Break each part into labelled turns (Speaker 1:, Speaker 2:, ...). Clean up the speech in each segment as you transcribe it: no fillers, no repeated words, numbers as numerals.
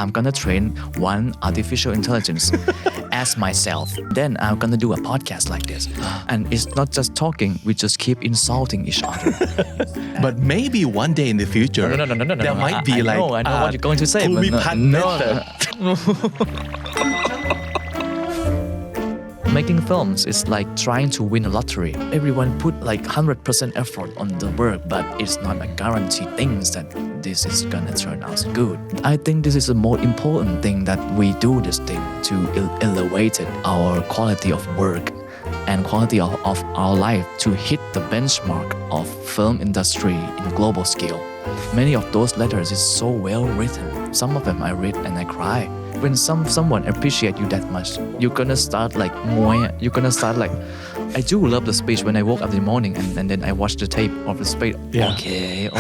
Speaker 1: I'm gonna train one artificial intelligence as myself. Then I'm gonna do a podcast like this. And it's not just talking, we just keep insulting each other.
Speaker 2: But maybe one day in the future
Speaker 1: No.
Speaker 2: there might be
Speaker 1: I know what you're going to say. But no. Making films is like trying to win a lottery. Everyone put like 100% effort on the work, but it's not a guarantee things that this is gonna turn out good. I think this is the most important thing that we do this thing to elevate our quality of work and quality of our life to hit the benchmark of film industry in global scale. Many of those letters is so well written. Some of them I read and I cry. When someone appreciate you that much, you're gonna start like you're gonna start like I do love the speech when I woke up in the morning and then I watch the tape of the speech.
Speaker 2: Yeah.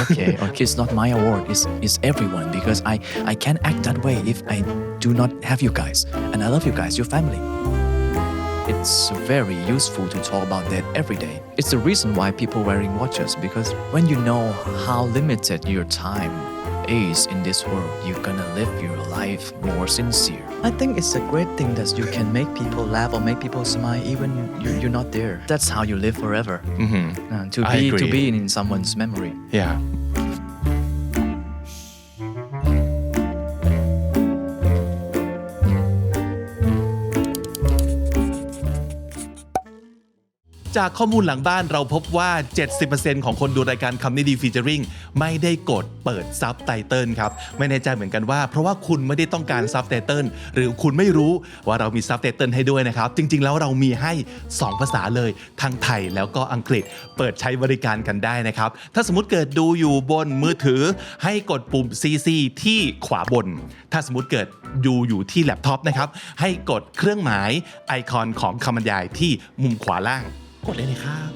Speaker 1: Okay. It's not my award. It's everyone because I can't act that way if I do not have you guys. And I love you guys, your family. It's very useful to talk about that every day. It's the reason why people wearing watches because when you know how limited your time is in this world, you're gonna live your life more sincere. I think it's a great thing that you can make people laugh or make people smile even you're not there. That's how you live forever. To be in someone's memory.
Speaker 2: Yeah.จากข้อมูลหลังบ้านเราพบว่า 70% ของคนดูรายการคำนี้ดีฟีเจอริงไม่ได้กดเปิดซับไตเติลครับไม่แน่ใจเหมือนกันว่าเพราะว่าคุณไม่ได้ต้องการซับไตเติลหรือคุณไม่รู้ว่าเรามีซับไตเติลให้ด้วยนะครับจริงๆแล้วเรามีให้2ภาษาเลยทั้งไทยแล้วก็อังกฤษเปิดใช้บริการกันได้นะครับถ้าสมมุติเกิดดูอยู่บนมือถือให้กดปุ่ม CC ที่ขวาบนถ้าสมมุติเกิดดูอยู่ที่แล็ปท็อปนะครับให้กดเครื่องหมายไอคอนของคำบรรยายที่มุมขวาล่างกดเลยนะครับ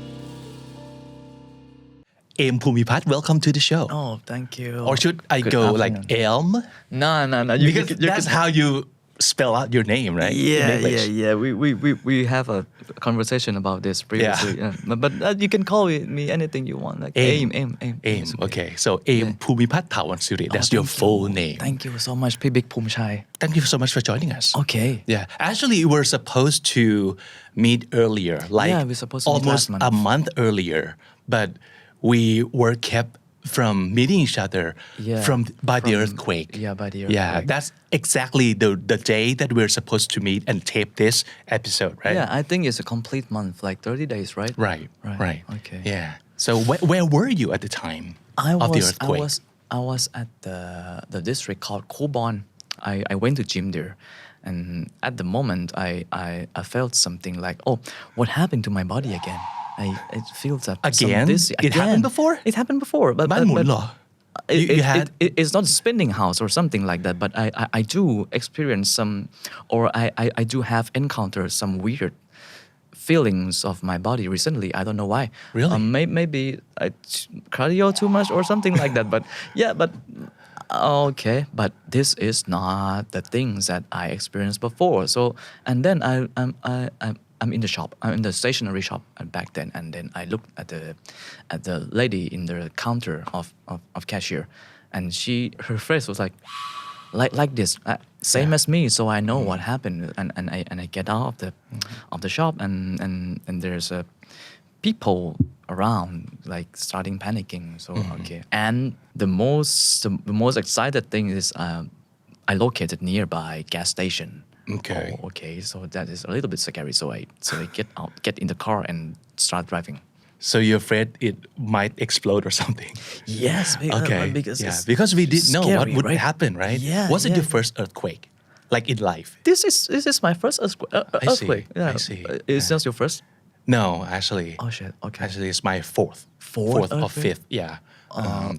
Speaker 2: เอมภูมิพัฒน์ welcome to the show
Speaker 1: Oh, thank you.
Speaker 2: or should I
Speaker 1: Good
Speaker 2: go
Speaker 1: afternoon.
Speaker 2: like Elm
Speaker 1: No.
Speaker 2: because that's how you spell out your name right in English
Speaker 1: We have a conversation about this previously. Yeah. But you can call me anything you want. Like Aim.
Speaker 2: Okay so Aim ภูมิพัฒน์ถาวรสิริ that's your full name
Speaker 1: Thank you so much พี่บิ๊กภูมิชัย
Speaker 2: Thank you so much for joining us
Speaker 1: Okay.
Speaker 2: Yeah actually we were supposed to meet earlier like
Speaker 1: we're supposed to meet
Speaker 2: almost
Speaker 1: last month.
Speaker 2: a month earlier but we were kept from meeting each other by the earthquake
Speaker 1: by the earthquake
Speaker 2: that's exactly the day that we're supposed to meet and tape this episode right
Speaker 1: I think it's a complete month like 30 days right
Speaker 2: right
Speaker 1: okay
Speaker 2: yeah so where were you at the time of the earthquake
Speaker 1: I was at the district called Kubon I went to gym there and at the moment I felt something like what happened to my body again it feels that
Speaker 2: again
Speaker 1: it
Speaker 2: happened before
Speaker 1: it happened before but
Speaker 2: บ้านหมุนเหรอ
Speaker 1: it's not a spinning house or something like that but I do experience some or I do have encountered some weird feelings of my body recently I don't know why
Speaker 2: really
Speaker 1: maybe I cardio too much or something like that but okay but this is not the things that I experienced before so and then I'm in the shop. I'm in the stationery shop back then, and then I looked at the lady in the counter of cashier, and her face was like this, same as me. So I know what happened, and I get out of the shop, and there's people around like starting panicking. So okay, and the most excited thing is I located nearby gas station. Okay. So that is a little bit scary. So I get in the car and start driving.
Speaker 2: So you're afraid it might explode or something?
Speaker 1: Yes.
Speaker 2: Because we didn't know
Speaker 1: scary,
Speaker 2: what would happen, right?
Speaker 1: Yeah.
Speaker 2: Was it your first earthquake, like in life?
Speaker 1: This is my first earthquake.
Speaker 2: I see.
Speaker 1: Is this your first?
Speaker 2: No, actually.
Speaker 1: Oh shit. Okay.
Speaker 2: Actually, it's my fourth or fifth. Yeah.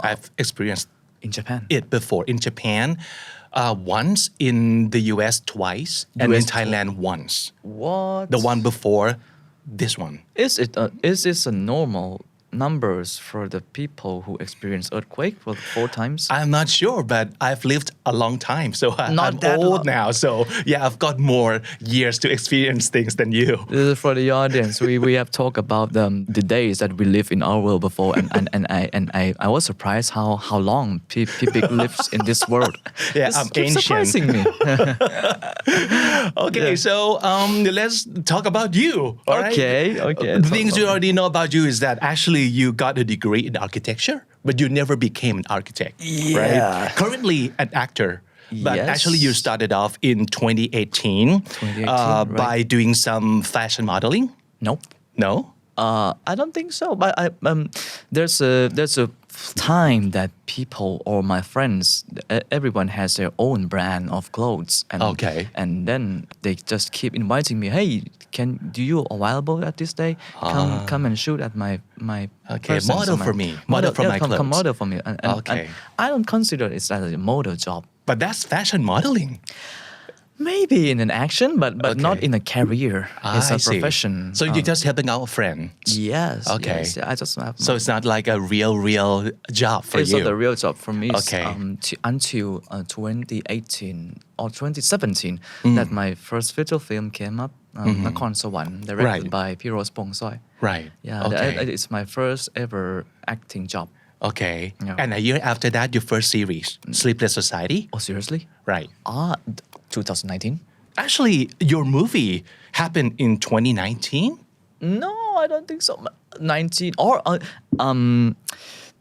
Speaker 2: I've experienced
Speaker 1: in Japan.
Speaker 2: It before in Japan. Once in the US twice and in Thailand once.
Speaker 1: What?
Speaker 2: The one before this one.
Speaker 1: Is this a normal numbers for the people who experience earthquake for 4 times?
Speaker 2: I'm not sure, but I've lived a long time, so
Speaker 1: Not
Speaker 2: I'm
Speaker 1: that
Speaker 2: old
Speaker 1: long.
Speaker 2: now. So yeah, I've got more years to experience things than you.
Speaker 1: This is for the audience. We have talked about the days that we live in our world before, and I was surprised how long people lives in this world.
Speaker 2: Yeah,
Speaker 1: This
Speaker 2: I'm
Speaker 1: keeps
Speaker 2: ancient.
Speaker 1: surprising me.
Speaker 2: Okay, so let's talk about you. All right?
Speaker 1: Okay.
Speaker 2: The things you already know about you is that actually you got a degree in architecture, but you never became an architect, right?
Speaker 1: Yeah.
Speaker 2: Currently an actor. But
Speaker 1: Yes.
Speaker 2: actually you started off in 2018,
Speaker 1: right.
Speaker 2: by doing some fashion modeling.
Speaker 1: Nope.
Speaker 2: No?
Speaker 1: I don't think so. But there's a time that people or my friends, everyone has their own brand of clothes,
Speaker 2: Okay.
Speaker 1: and then they just keep inviting me. Hey, do you available at this day? Come and shoot at my.
Speaker 2: Okay,
Speaker 1: person."
Speaker 2: model for me. Model for my
Speaker 1: come
Speaker 2: clothes.
Speaker 1: model for me. And
Speaker 2: Okay.
Speaker 1: I don't consider it as a model job.
Speaker 2: But that's fashion modeling.
Speaker 1: Maybe in an action, but
Speaker 2: Okay.
Speaker 1: not in a career. It's
Speaker 2: I
Speaker 1: a
Speaker 2: see.
Speaker 1: profession.
Speaker 2: So you're just helping out friends.
Speaker 1: Yes.
Speaker 2: Okay.
Speaker 1: Yes, I just have.
Speaker 2: So it's not like a real job for
Speaker 1: It's
Speaker 2: you.
Speaker 1: not the real job for me.
Speaker 2: Okay.
Speaker 1: Until 2018 or 2017 that my first feature film came up, นครสวรรค์ directed
Speaker 2: Right.
Speaker 1: by พี่โรสปงสร้อย
Speaker 2: Right.
Speaker 1: Yeah,
Speaker 2: Okay.
Speaker 1: it's my first ever acting job.
Speaker 2: Okay.
Speaker 1: Yeah.
Speaker 2: And a year after that, your first series, Sleepless Society.
Speaker 1: Oh, seriously?
Speaker 2: Right.
Speaker 1: 2019?
Speaker 2: Actually, your movie happened in 2019.
Speaker 1: No, I don't think so. 19 or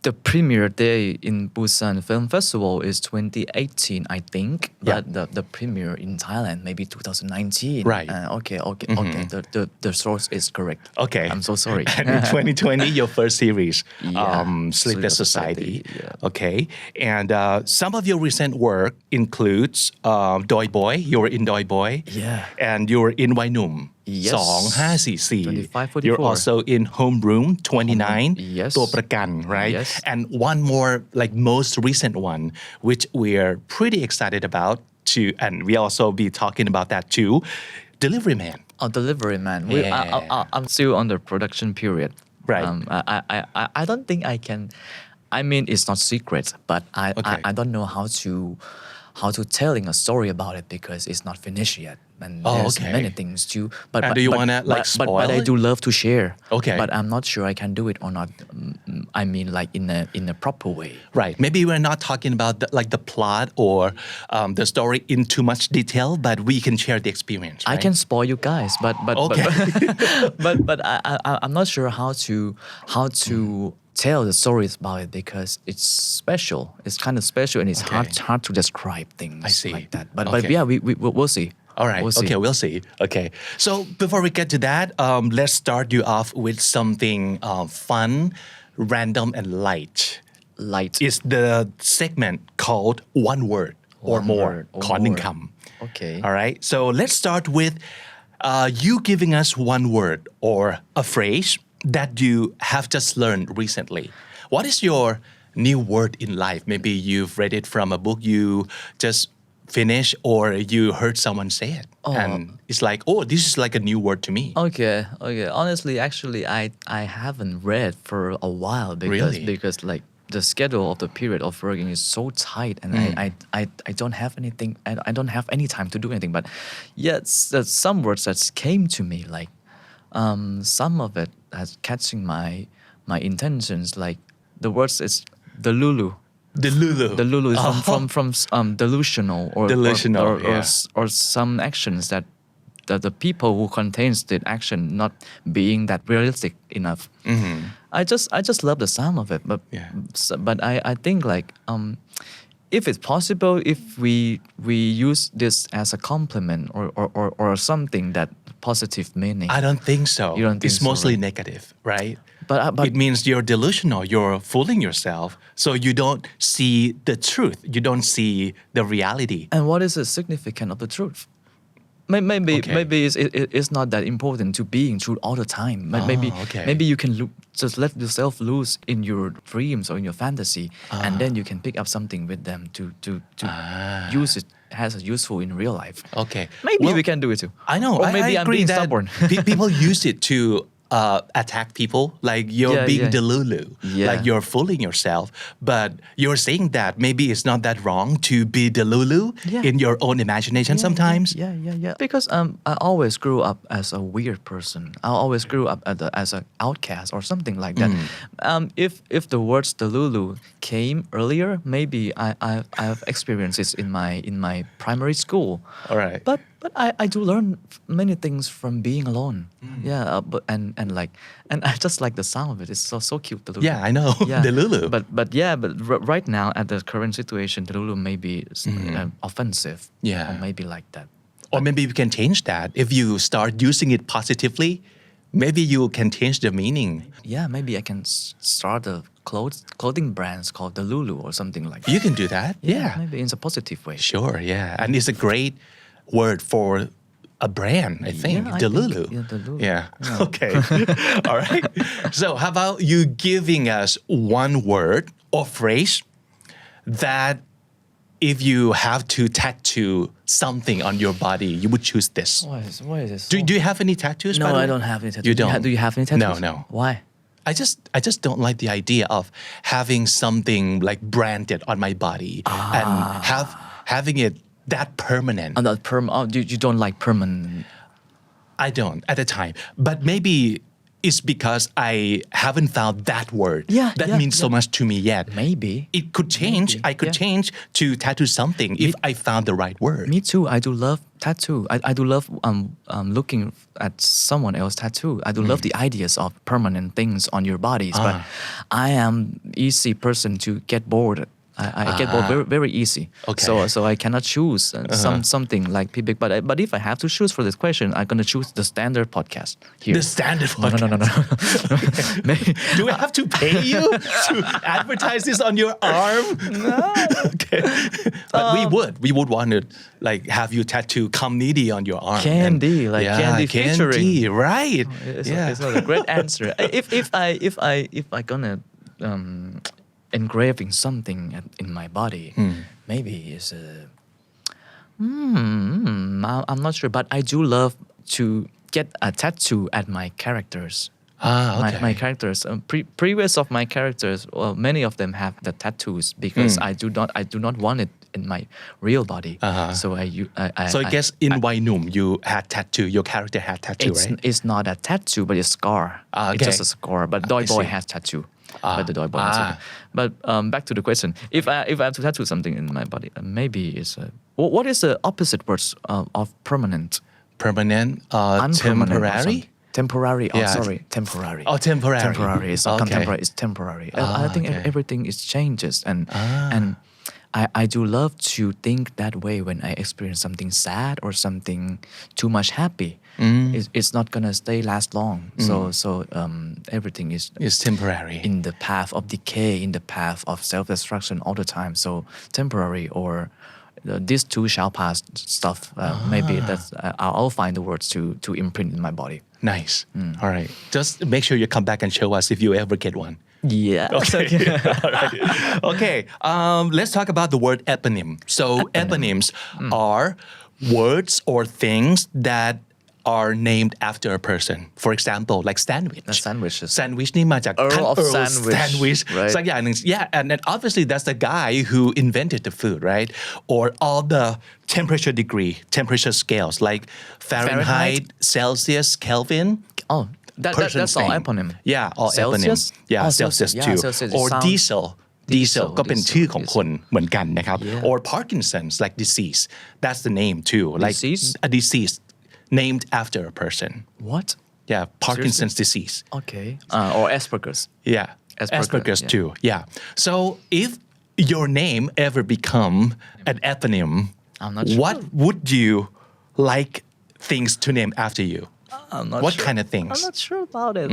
Speaker 1: the premiere day in Busan Film Festival is 2018, I think. But the premiere in Thailand maybe 2019.
Speaker 2: Right.
Speaker 1: Okay. The source is correct.
Speaker 2: Okay.
Speaker 1: I'm so sorry.
Speaker 2: And in 2020, your first series,
Speaker 1: Yeah.
Speaker 2: Sleepless Society.
Speaker 1: Yeah.
Speaker 2: Okay. And some of your recent work includes Doi Boy. You were in Doi Boy.
Speaker 1: Yeah.
Speaker 2: And you were in Wainum.
Speaker 1: Yes.
Speaker 2: 2544.
Speaker 1: 2544.
Speaker 2: You're also in Homeroom 29.
Speaker 1: Yes.
Speaker 2: ตัวประกัน, right?
Speaker 1: Yes.
Speaker 2: And one more, like most recent one, which we're pretty excited about too, and we also be talking about that too. Delivery Man.
Speaker 1: Oh, Delivery Man.
Speaker 2: Yeah.
Speaker 1: I'm still on the production period.
Speaker 2: Right.
Speaker 1: I don't think I can. I mean, it's not secret, but
Speaker 2: Okay.
Speaker 1: I don't know how to telling a story about it because it's not finished yet. And there's
Speaker 2: okay.
Speaker 1: many things too. But
Speaker 2: And do you wanna, like,
Speaker 1: but
Speaker 2: spoil
Speaker 1: I
Speaker 2: it?
Speaker 1: do love to share.
Speaker 2: Okay.
Speaker 1: But I'm not sure I can do it or not. I mean, like in a proper way.
Speaker 2: Right. Maybe we're not talking about the plot or the story in too much detail, but we can share the experience.
Speaker 1: I
Speaker 2: Right?
Speaker 1: can spoil you guys, but
Speaker 2: Okay.
Speaker 1: but I'm not sure how to tell the stories about it because it's special. It's kind of special and it's
Speaker 2: Okay.
Speaker 1: hard to describe things
Speaker 2: I see.
Speaker 1: like that. But
Speaker 2: Okay.
Speaker 1: yeah, we'll see.
Speaker 2: All right.
Speaker 1: We'll see.
Speaker 2: Okay, we'll see. Okay. So before we get to that, let's start you off with something fun, random, and light.
Speaker 1: Light.
Speaker 2: It's the segment called One Word or
Speaker 1: One
Speaker 2: More.
Speaker 1: word or
Speaker 2: ขอหนึ่ง
Speaker 1: more.
Speaker 2: คำ
Speaker 1: Okay.
Speaker 2: All right. So let's start with you giving us one word or a phrase that you have just learned recently. What is your new word in life? Maybe you've read it from a book you just finished or you heard someone say it. And it's like, oh, this is like a new word to me.
Speaker 1: Okay. Honestly, actually, I haven't read for a while
Speaker 2: Really?
Speaker 1: because like the schedule of the period of working is so tight, and I don't have anything. I don't have any time to do anything. But yes, there's some words that came to me. Like some of it has catching my intentions. Like the words is the Lulu.
Speaker 2: The Lulu.
Speaker 1: The Lulu is from delusional or
Speaker 2: Delusional,
Speaker 1: or some actions that the people who contains the action not being that realistic enough. I just love the sound of it, but I think like if it's possible, if we use this as a compliment or something that positive meaning.
Speaker 2: I don't think so.
Speaker 1: You don't think
Speaker 2: it's
Speaker 1: so,
Speaker 2: mostly
Speaker 1: right?
Speaker 2: negative, right?
Speaker 1: But
Speaker 2: It means you're delusional, you're fooling yourself, so you don't see the truth, you don't see the reality.
Speaker 1: And what is the significance of the truth? Maybe it's not that important to being true all the time. Maybe you can just let yourself loose in your dreams or in your fantasy, and then you can pick up something with them to use it as useful in real life.
Speaker 2: Okay.
Speaker 1: Maybe
Speaker 2: Well,
Speaker 1: we can do it too.
Speaker 2: I know.
Speaker 1: Or maybe
Speaker 2: I
Speaker 1: I'm
Speaker 2: agree
Speaker 1: being
Speaker 2: that
Speaker 1: stubborn.
Speaker 2: people use it to attack people like you're
Speaker 1: Yeah,
Speaker 2: being
Speaker 1: yeah.
Speaker 2: delulu
Speaker 1: Yeah.
Speaker 2: like you're fooling yourself but you're saying that maybe it's not that wrong to be delulu
Speaker 1: Yeah.
Speaker 2: in your own imagination sometimes
Speaker 1: Yeah. Because I always grew up as a weird person. I always grew up as an outcast or something like that. If the words Delulu came earlier, maybe I've experienced it in my primary school.
Speaker 2: All right.
Speaker 1: But I do learn many things from being alone. Yeah. But and I just like the sound of it. It's so cute. Delulu.
Speaker 2: Yeah, I know. Delulu.
Speaker 1: But right now at the current situation, Delulu may be offensive.
Speaker 2: Yeah.
Speaker 1: Or maybe like that.
Speaker 2: Or maybe we can change that if you start using it positively maybe you can change the meaning
Speaker 1: Yeah, maybe I can start a clothing brands called Delulu or something like that.
Speaker 2: you can do that yeah
Speaker 1: Maybe in a positive way.
Speaker 2: sure yeah and it's a great word for a brand I think
Speaker 1: Yeah, I
Speaker 2: Delulu
Speaker 1: think, yeah, Delulu.
Speaker 2: yeah okay all right so how about you giving us one word or phrase that if you have to tattoo something on your body you would choose this
Speaker 1: Why is this?
Speaker 2: do you have any tattoos by
Speaker 1: No,
Speaker 2: the
Speaker 1: I
Speaker 2: way?
Speaker 1: don't have any tattoos.
Speaker 2: You don't?
Speaker 1: Do you have any tattoos?
Speaker 2: No.
Speaker 1: Why?
Speaker 2: I just don't like the idea of having something like branded on my body and having it that permanent.
Speaker 1: You don't like permanent.
Speaker 2: I don't at the time, but maybe it's because I haven't found that word that means so much to me yet.
Speaker 1: Maybe.
Speaker 2: It could change. I could change to tattoo something if I found the right word.
Speaker 1: Me too. I do love tattoo. I do love looking at someone else tattoo. I do love the ideas of permanent things on your bodies. But I am easy person to get bored. I get bored very, very easy.
Speaker 2: Okay.
Speaker 1: So I cannot choose something like big. But if I have to choose for this question, I'm gonna choose the standard podcast here.
Speaker 2: The standard podcast.
Speaker 1: No.
Speaker 2: Do I have to pay you to advertise this on your arm? No. Okay. But we would want to like have you tattoo Comedy on your arm.
Speaker 1: Candy, like candy featuring.
Speaker 2: Candy, right.
Speaker 1: It's not a great answer. If I gonna engraving something in my body, maybe it's I'm not sure, but I do love to get a tattoo at my characters.
Speaker 2: Okay.
Speaker 1: My characters, previous of my characters, many of them have the tattoos because I do not want it in my real body. So
Speaker 2: So I guess in Wainum you had tattoo. Your character had tattoo, right?
Speaker 1: It's not a tattoo, but it's scar.
Speaker 2: Okay.
Speaker 1: It's just a scar. But Doi
Speaker 2: I
Speaker 1: Boy
Speaker 2: see.
Speaker 1: has tattoo. But the Doi Boy has tattoo. But back to the question. If I have to tattoo something in my body, maybe it's what is the opposite words of permanent?
Speaker 2: Permanent,
Speaker 1: Unpermanent or
Speaker 2: temporary.
Speaker 1: something. Temporary. Oh,
Speaker 2: Yeah.
Speaker 1: sorry. Temporary.
Speaker 2: Oh, temporary.
Speaker 1: Temporary. It's not
Speaker 2: Okay.
Speaker 1: contemporary. It's temporary. I think
Speaker 2: okay.
Speaker 1: everything is changes and I do love to think that way when I experience something sad or something too much happy. It's not gonna last long. So everything is
Speaker 2: It's temporary.
Speaker 1: in the path of decay, in the path of self-destruction all the time. So temporary or this too shall pass stuff. Maybe that's I'll find the words to imprint in my body.
Speaker 2: Nice. All right. Just make sure you come back and show us if you ever get one.
Speaker 1: Yeah.
Speaker 2: Okay. All right. Okay. Let's talk about the word eponym. So eponyms are words or things that are named after a person. For example, like sandwich.
Speaker 1: The sandwiches.
Speaker 2: Sandwich นี่มาจาก
Speaker 1: Earl of
Speaker 2: Earl's
Speaker 1: Sandwich,
Speaker 2: sandwich
Speaker 1: right?
Speaker 2: สักอย่างหนึ่ง Yeah, and obviously that's the guy who invented the food, right? Or all the temperature scales like Fahrenheit, Celsius, Kelvin.
Speaker 1: Oh,
Speaker 2: Person's
Speaker 1: that's all
Speaker 2: name.
Speaker 1: eponym.
Speaker 2: Yeah, all
Speaker 1: Celsius?
Speaker 2: eponym. Yeah,
Speaker 1: Oh,
Speaker 2: Celsius
Speaker 1: Celsius.
Speaker 2: too.
Speaker 1: Yeah, Celsius. It
Speaker 2: Or
Speaker 1: sounds-
Speaker 2: diesel. Diesel ก็เป็นชื่อของคนเหมือนกันนะครับ
Speaker 1: Yeah.
Speaker 2: Or Parkinson's like disease. That's the name too. Like
Speaker 1: Disease?
Speaker 2: a disease named after a person.
Speaker 1: What?
Speaker 2: Yeah, Parkinson's disease.
Speaker 1: Okay. Or Asperger's.
Speaker 2: Yeah.
Speaker 1: Asperger's, yeah.
Speaker 2: too. Yeah. So if your name ever become an eponym,
Speaker 1: I'm not sure.
Speaker 2: what would you like things to name after you?
Speaker 1: I'm not
Speaker 2: What
Speaker 1: sure.
Speaker 2: kind of things?
Speaker 1: I'm not sure about it.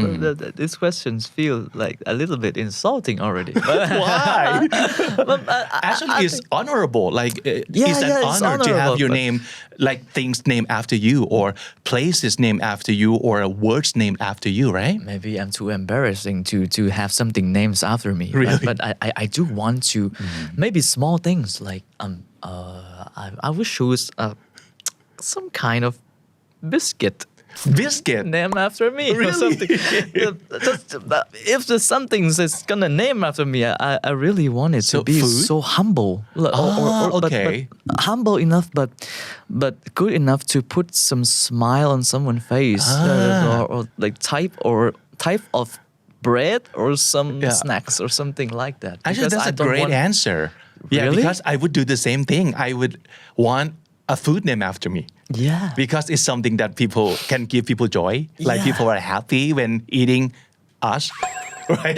Speaker 1: These questions feel like a little bit insulting already.
Speaker 2: Why? Actually, it's honorable. Like, it's an
Speaker 1: it's
Speaker 2: honor to have
Speaker 1: honorable,
Speaker 2: your
Speaker 1: but-
Speaker 2: name, like things named after you, or places named after you, or words named after you, right?
Speaker 1: Maybe I'm too embarrassing to have something named after me.
Speaker 2: Really?
Speaker 1: But I do want to maybe small things like I would choose some kind of biscuit.
Speaker 2: biscuit
Speaker 1: name after me or
Speaker 2: Really?
Speaker 1: something. If there's something that's gonna name after me, I really want it
Speaker 2: So
Speaker 1: to be
Speaker 2: food?
Speaker 1: so humble.
Speaker 2: Okay.
Speaker 1: But humble enough, but good enough to put some smile on someone's face, or like type of bread or some
Speaker 2: Yeah.
Speaker 1: snacks or something like that.
Speaker 2: Actually,
Speaker 1: Because
Speaker 2: that's
Speaker 1: I
Speaker 2: a
Speaker 1: don't
Speaker 2: great
Speaker 1: want-
Speaker 2: answer. Yeah,
Speaker 1: Really?
Speaker 2: because I would do the same thing. I would want a food name after me.
Speaker 1: Yeah.
Speaker 2: Because it's something that people can give people joy. Like
Speaker 1: Yeah.
Speaker 2: people are happy when eating us. Right?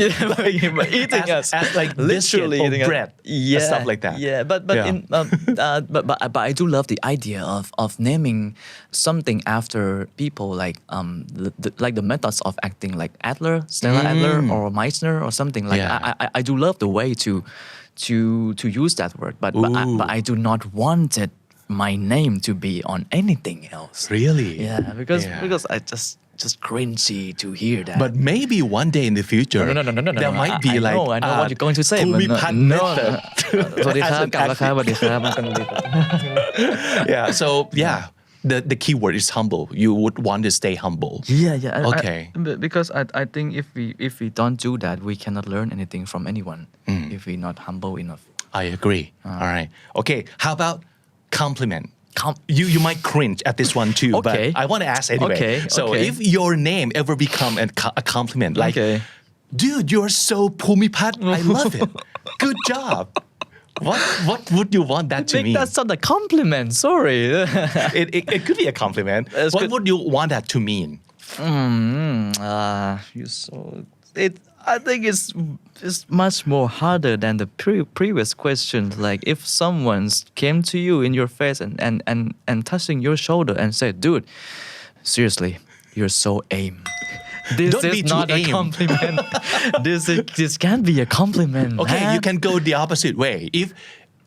Speaker 1: But eating us,
Speaker 2: as like
Speaker 1: literally
Speaker 2: biscuit or
Speaker 1: eating us.
Speaker 2: bread,
Speaker 1: yeah,
Speaker 2: stuff like that.
Speaker 1: Yeah, but but I do love the idea of naming something after people like the methods of acting, like Adler, Stella Adler, or Meissner, or something like.
Speaker 2: Yeah.
Speaker 1: I do love the way to use that word, but I do not want it my name to be on anything else.
Speaker 2: Really?
Speaker 1: Yeah, because I just cringy to hear that.
Speaker 2: But maybe one day in the future,
Speaker 1: No.
Speaker 2: there might be
Speaker 1: I
Speaker 2: like
Speaker 1: know what you're going to say. but
Speaker 2: Pumipat
Speaker 1: no.
Speaker 2: method.
Speaker 1: สวัสดีครับ
Speaker 2: As an
Speaker 1: กลับแล้วครับ
Speaker 2: acting.
Speaker 1: สวัสดีครับมันต้องรีบ
Speaker 2: Yeah. So yeah, the key word is humble. You would want to stay humble.
Speaker 1: Yeah.
Speaker 2: Okay.
Speaker 1: Because I think if we don't do that, we cannot learn anything from anyone. If we're not humble enough.
Speaker 2: I agree. All right. Okay. How about compliment?
Speaker 1: Com-
Speaker 2: You might cringe at this one too,
Speaker 1: Okay.
Speaker 2: but I want to ask anyway.
Speaker 1: Okay,
Speaker 2: So
Speaker 1: okay.
Speaker 2: if your name ever become a compliment, like,
Speaker 1: Okay.
Speaker 2: dude, you're so pumipat, I love it. Good job. What would you want that
Speaker 1: I
Speaker 2: to
Speaker 1: think
Speaker 2: mean?
Speaker 1: that's not a compliment. Sorry.
Speaker 2: It could be a compliment.
Speaker 1: It's
Speaker 2: What
Speaker 1: good.
Speaker 2: would you want that to mean?
Speaker 1: You so it. I think it's much more harder than the previous question. Like if someone came to you in your face and touching your shoulder and said, "Dude, seriously, you're so aim." This
Speaker 2: Don't
Speaker 1: is
Speaker 2: be too
Speaker 1: not a
Speaker 2: aim.
Speaker 1: compliment. this can't be a compliment.
Speaker 2: Okay,
Speaker 1: man.
Speaker 2: you can go the opposite way. If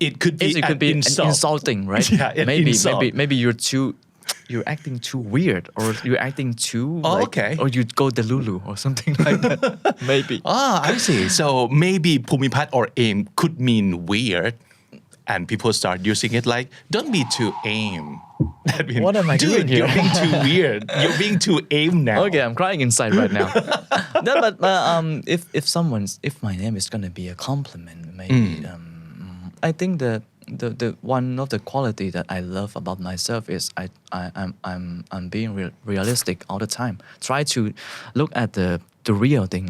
Speaker 2: it could be
Speaker 1: It could
Speaker 2: an
Speaker 1: be
Speaker 2: insult.
Speaker 1: insulting, right?
Speaker 2: Yeah, an
Speaker 1: maybe
Speaker 2: insult.
Speaker 1: maybe you're acting too weird, or you're acting too
Speaker 2: Okay.
Speaker 1: or you go delulu or something like that. Maybe.
Speaker 2: I see. So maybe pumipat or aim could mean weird, and people start using it like, don't be too aim. That means,
Speaker 1: What am I
Speaker 2: dude,
Speaker 1: doing here?"
Speaker 2: You're being too weird. You're being too aim now.
Speaker 1: Okay, I'm crying inside right now. No, but if my name is gonna be a compliment, maybe I think the one of the quality that I love about myself is I'm being realistic all the time. Try to look at the real thing.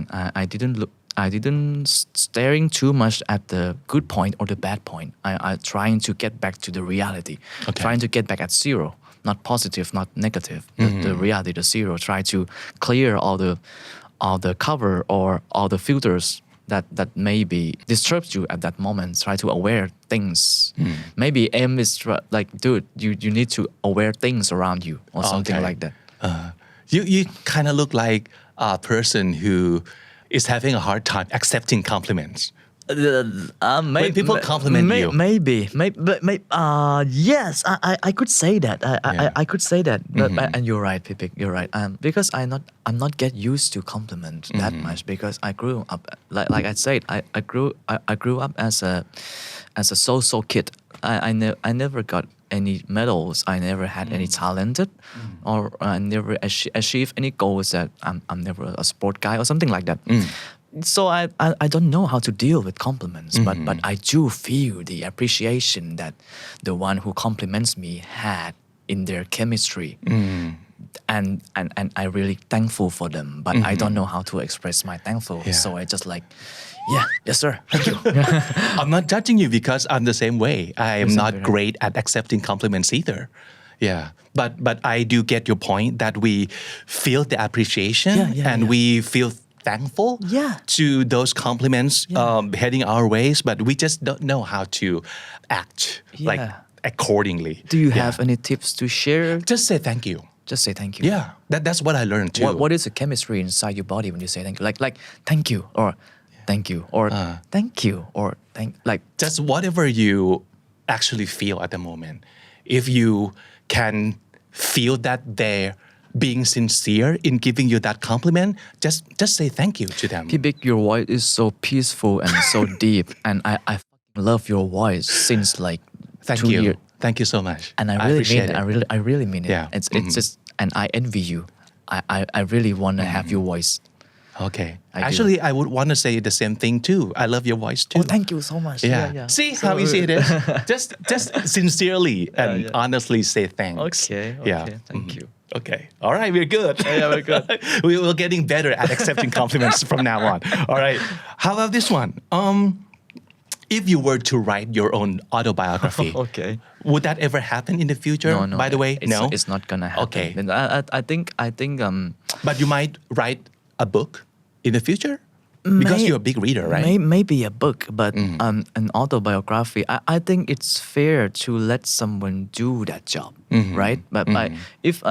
Speaker 1: I didn't staring too much at the good point or the bad point. I trying to get back to the reality.
Speaker 2: Okay.
Speaker 1: Trying to get back at zero, not positive, not negative. The reality, the zero. Try to clear all the cover or all the filters that maybe disturbs you at that moment. Try to aware things. Maybe aim is like, dude, you need to aware things around you or something
Speaker 2: Okay.
Speaker 1: like that.
Speaker 2: You kind of look like a person who is having a hard time accepting compliments. When people compliment you.
Speaker 1: Yes, I could say that. I could say that. But, and you're right, Pipik. You're right. Because I'm not get used to compliment that much because I grew up like I said. I grew up as a so-so kid. I never got any medals. I never had any talented, or I never achieved any goals that I'm never a sport guy or something like that. So I don't know how to deal with compliments, but I do feel the appreciation that the one who compliments me had in their chemistry. And I really thankful for them, but I don't know how to express my thankful.
Speaker 2: Yeah.
Speaker 1: So I just like, yeah, yes sir, thank you.
Speaker 2: I'm not judging you because I'm the same way. I am not
Speaker 1: very
Speaker 2: great at accepting compliments either. Yeah, but I do get your point that we feel the appreciation and we feel thankful to those compliments heading our ways, but we just don't know how to act like accordingly.
Speaker 1: Do you have any tips to share?
Speaker 2: Just say thank you.
Speaker 1: Just say thank you.
Speaker 2: Yeah, that's what I learned too.
Speaker 1: What is the chemistry inside your body when you say thank you? Like thank you or thank you or thank you or like
Speaker 2: just whatever you actually feel at the moment. If you can feel that they're being sincere in giving you that compliment, just say thank you to them.
Speaker 1: Pibik, your voice is so peaceful and so deep, and I fucking love your voice since like
Speaker 2: Thank
Speaker 1: 2
Speaker 2: you.
Speaker 1: years.
Speaker 2: Thank you so much.
Speaker 1: And I really mean
Speaker 2: appreciate
Speaker 1: it. I really mean it.
Speaker 2: Yeah.
Speaker 1: It's just and I envy you. I really want to have your voice.
Speaker 2: Okay.
Speaker 1: I do.
Speaker 2: Actually, I would want to say the same thing too. I love your voice too.
Speaker 1: Oh, thank you so much.
Speaker 2: Yeah. See how easy it is? Just sincerely and honestly say thanks.
Speaker 1: Okay.
Speaker 2: Yeah.
Speaker 1: Thank you.
Speaker 2: Okay. All right. We're good.
Speaker 1: Yeah, we're good.
Speaker 2: We're getting better at accepting compliments from now on. All right. How about this one? If you were to write your own autobiography,
Speaker 1: Okay.
Speaker 2: would that ever happen in the future?
Speaker 1: No.
Speaker 2: By the way, no.
Speaker 1: It's not gonna happen.
Speaker 2: Okay.
Speaker 1: And I think
Speaker 2: But you might write a book in the future because you're a big reader, right?
Speaker 1: maybe a book, but an autobiography. I think it's fair to let someone do that job, right? But if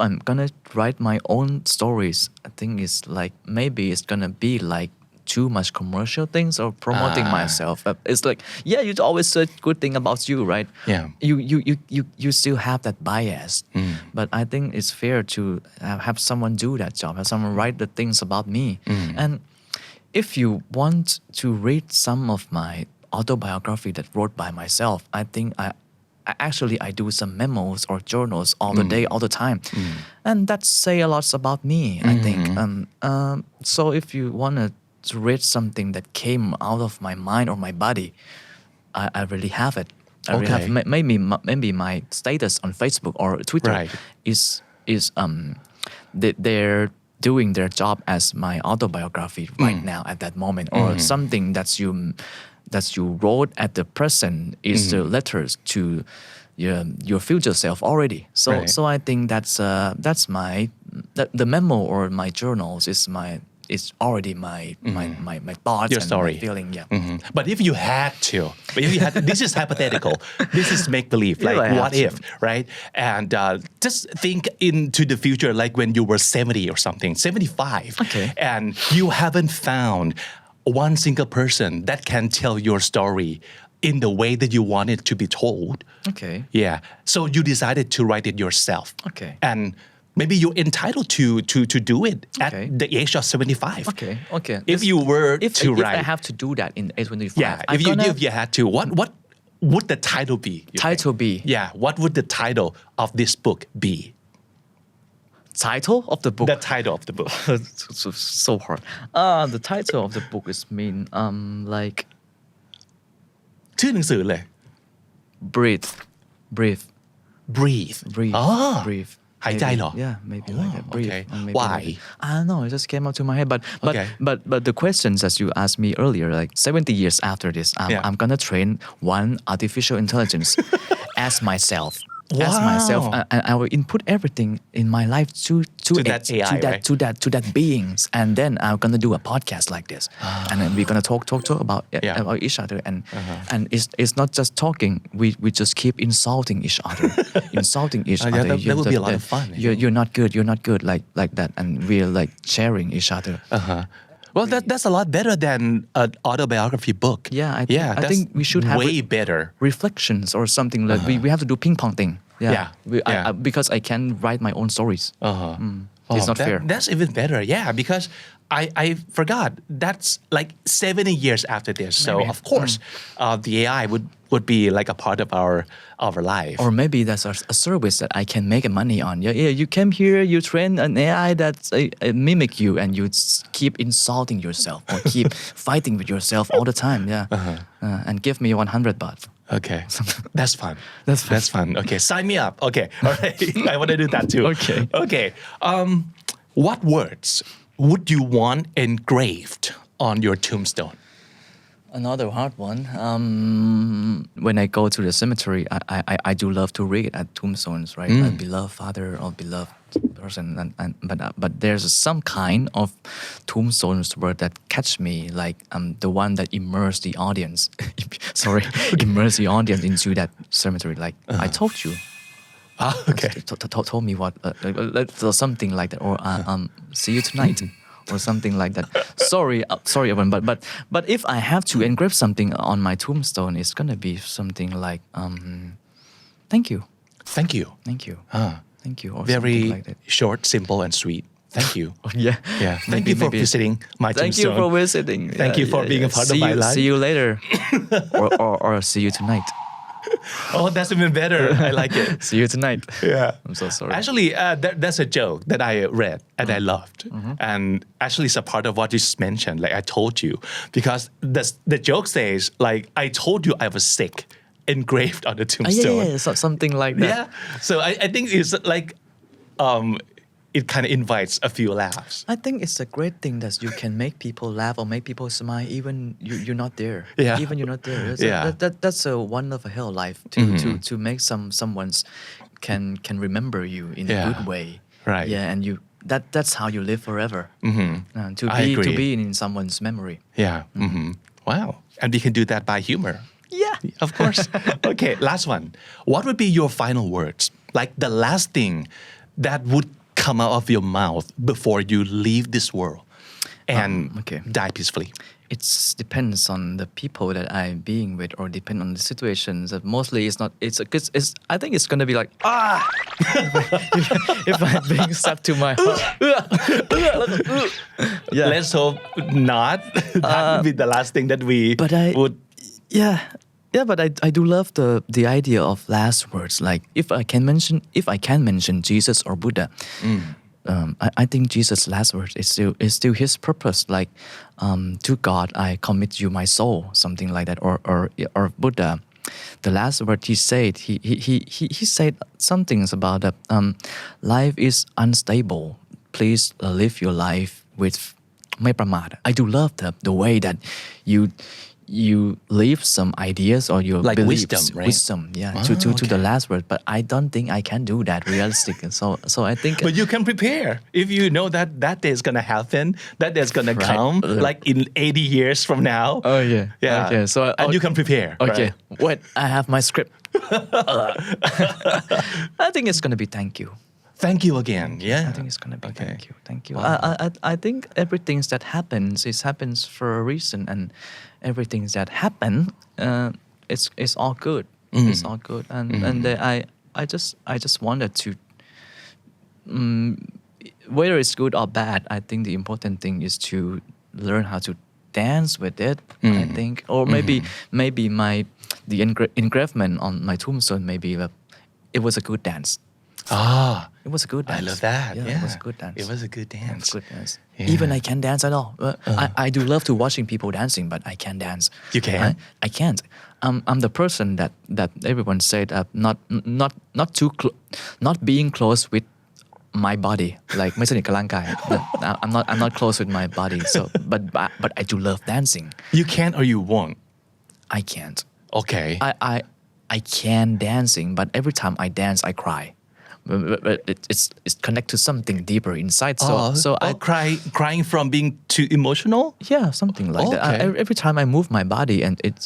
Speaker 1: I'm gonna write my own stories, I think it's like maybe it's gonna be like too much commercial things or promoting myself. It's like, yeah, you always say good thing about you, right?
Speaker 2: Yeah.
Speaker 1: You still have that bias. But I think it's fair to have someone do that job, have someone write the things about me. And if you want to read some of my autobiography that wrote by myself, I think I do some memos or journals all the day, all the time. And that say a lot about me, I think. So if you want to read something that came out of my mind or my body, I really have it. I really have maybe my status on Facebook or Twitter is they're doing their job as my autobiography right now at that moment, or something that you wrote at the present is the letters to your future self already. So I think that's my the memo or my journals is already my thoughts
Speaker 2: Your
Speaker 1: and
Speaker 2: story.
Speaker 1: my feeling. Yeah.
Speaker 2: But if you had to, this is hypothetical. This is make believe. Like
Speaker 1: I
Speaker 2: what
Speaker 1: have
Speaker 2: if, right? And just think into the future, like when you were 70 or something, 75.
Speaker 1: Okay.
Speaker 2: And you haven't found one single person that can tell your story in the way that you want it to be told.
Speaker 1: Okay.
Speaker 2: Yeah. So you decided to write it yourself.
Speaker 1: Okay.
Speaker 2: And maybe you're entitled to do it at the age of 75.
Speaker 1: Okay.
Speaker 2: If you were to
Speaker 1: if
Speaker 2: write,
Speaker 1: I have to do that in age 25,
Speaker 2: yeah. If you had to, what would the title be?
Speaker 1: Title be?
Speaker 2: Yeah. What would the title of this book be?
Speaker 1: Title of the book.
Speaker 2: The title of the book.
Speaker 1: so hard. The title of the book is like
Speaker 2: ชื่อหนังสือเลย
Speaker 1: breathe.
Speaker 2: breathe
Speaker 1: Breathe.
Speaker 2: อ๋อ
Speaker 1: Breathe.
Speaker 2: หายใจเหรอ
Speaker 1: Yeah, maybe like that. Breathe.
Speaker 2: Okay.
Speaker 1: Maybe
Speaker 2: Why?
Speaker 1: like that. I don't know. It just came up to my head.
Speaker 2: Okay.
Speaker 1: But the questions as you asked me earlier, like 70 years after this, I'm gonna train one artificial intelligence as myself. As myself, and I will input everything in my life to
Speaker 2: that AI, right?
Speaker 1: to that beings, and then I'm gonna do a podcast like this, and then we're gonna talk about each other, and it's not just talking. We just keep insulting each other.
Speaker 2: That would be a lot of fun.
Speaker 1: You're not good, like that, and we're like sharing each other.
Speaker 2: Well, that's a lot better than an autobiography book.
Speaker 1: Yeah, I think we should have
Speaker 2: way better
Speaker 1: reflections or something like we have to do ping pong thing.
Speaker 2: Yeah.
Speaker 1: Because I can write my own stories. It's not fair.
Speaker 2: That's even better. Yeah, because I forgot that's like 70 years after this. So of course, the AI would be like a part of our life.
Speaker 1: Or maybe that's a service that I can make money on. Yeah, you came here, you train an AI that mimic you, and you keep insulting yourself or keep fighting with yourself all the time. Yeah, and give me 100 baht.
Speaker 2: Okay, that's fun.
Speaker 1: That's fun.
Speaker 2: Okay, sign me up. Okay, all right. I want to do that too. Okay. What words would you want engraved on your tombstone?
Speaker 1: Another hard one. When I go to the cemetery, I do love to read at tombstones, right? A beloved father or beloved person, but there's some kind of tombstones word that catch me, like the one that immerse the audience. Immerse the audience into that cemetery. Like I told you.
Speaker 2: Okay.
Speaker 1: Told me what, or something like that, or see you tonight. Or something like that. Sorry, everyone. But if I have to engrave something on my tombstone, it's gonna be something like, thank you.
Speaker 2: Thank you.
Speaker 1: Thank you. Thank you. Or
Speaker 2: Very
Speaker 1: something like that.
Speaker 2: short, simple, and sweet. Thank you.
Speaker 1: Yeah.
Speaker 2: Thank you for visiting my tombstone.
Speaker 1: Thank you for visiting.
Speaker 2: Thank you for being a part of my life.
Speaker 1: See you later, or see you tonight.
Speaker 2: Oh, that's even better. I like it.
Speaker 1: See you tonight.
Speaker 2: Yeah.
Speaker 1: I'm so sorry.
Speaker 2: Actually, that's a joke that I read and I loved. And actually, it's a part of what you just mentioned, like I told you. Because the joke says, like, I told you I was sick, engraved on the tombstone.
Speaker 1: Yeah, so something like that.
Speaker 2: Yeah. So I think it's like, it kind of invites a few laughs.
Speaker 1: I think it's a great thing that you can make people laugh or make people smile even you're not there.
Speaker 2: Yeah.
Speaker 1: Even you're not there.
Speaker 2: Yeah.
Speaker 1: That's a wonderful hell life to make someone's can remember you in a good way.
Speaker 2: Right.
Speaker 1: Yeah, and that's how you live forever.
Speaker 2: I agree.
Speaker 1: To be in someone's memory.
Speaker 2: Yeah. Wow. And we can do that by humor.
Speaker 1: Yeah.
Speaker 2: Of course. Okay, last one. What would be your final words? Like the last thing that would come out of your mouth before you leave this world and die peacefully?
Speaker 1: It depends on the people that I'm being with or depend on the situations. Mostly it's not, I think it's going to be like, if I'm being stuck to my heart. Yeah.
Speaker 2: Let's hope not. That would be the last thing that we would.
Speaker 1: Yeah, but I do love the idea of last words. Like if I can mention Jesus or Buddha, I think Jesus' last words is still his purpose. Like to God I commit you my soul, something like that. Or Buddha, the last word he said, he said some things about that. Life is unstable. Please live your life with ไม่ประมาท I do love the way that you leave some ideas or your
Speaker 2: like
Speaker 1: beliefs,
Speaker 2: wisdom, right?
Speaker 1: To the last word, but I don't think I can do that realistic. So I think.
Speaker 2: But you can prepare if you know that day is gonna happen, that day is gonna come, like in 80 years from now.
Speaker 1: Oh yeah. Okay. So
Speaker 2: and you can prepare.
Speaker 1: Okay.
Speaker 2: Right?
Speaker 1: Wait, I have my script. I think it's gonna be thank you.
Speaker 2: Thank you again. Yeah.
Speaker 1: I think it's gonna be thank you. I think everything that happens for a reason, and everything that happen, it's all good. It's all good, and I just wanted to, whether it's good or bad. I think the important thing is to learn how to dance with it. I think, or maybe the engravement on my tombstone, maybe it was a good dance. It was a good dance.
Speaker 2: I love that. Yeah,
Speaker 1: it was a good dance.
Speaker 2: It was a good dance.
Speaker 1: Good dance. Even I can't dance at all. I do love to watching people dancing, but I can't dance.
Speaker 2: You can?
Speaker 1: I can't. I'm the person that everyone said not being close with my body. Like ไม่สนิทกับร่างกาย I'm not close with my body. So but I do love dancing.
Speaker 2: You can or you won't?
Speaker 1: I can't.
Speaker 2: Okay.
Speaker 1: I can dancing, but every time I dance, I cry. But it's connected to something deeper inside. So I
Speaker 2: crying from being too emotional.
Speaker 1: Yeah, something like that. Every time I move my body, and it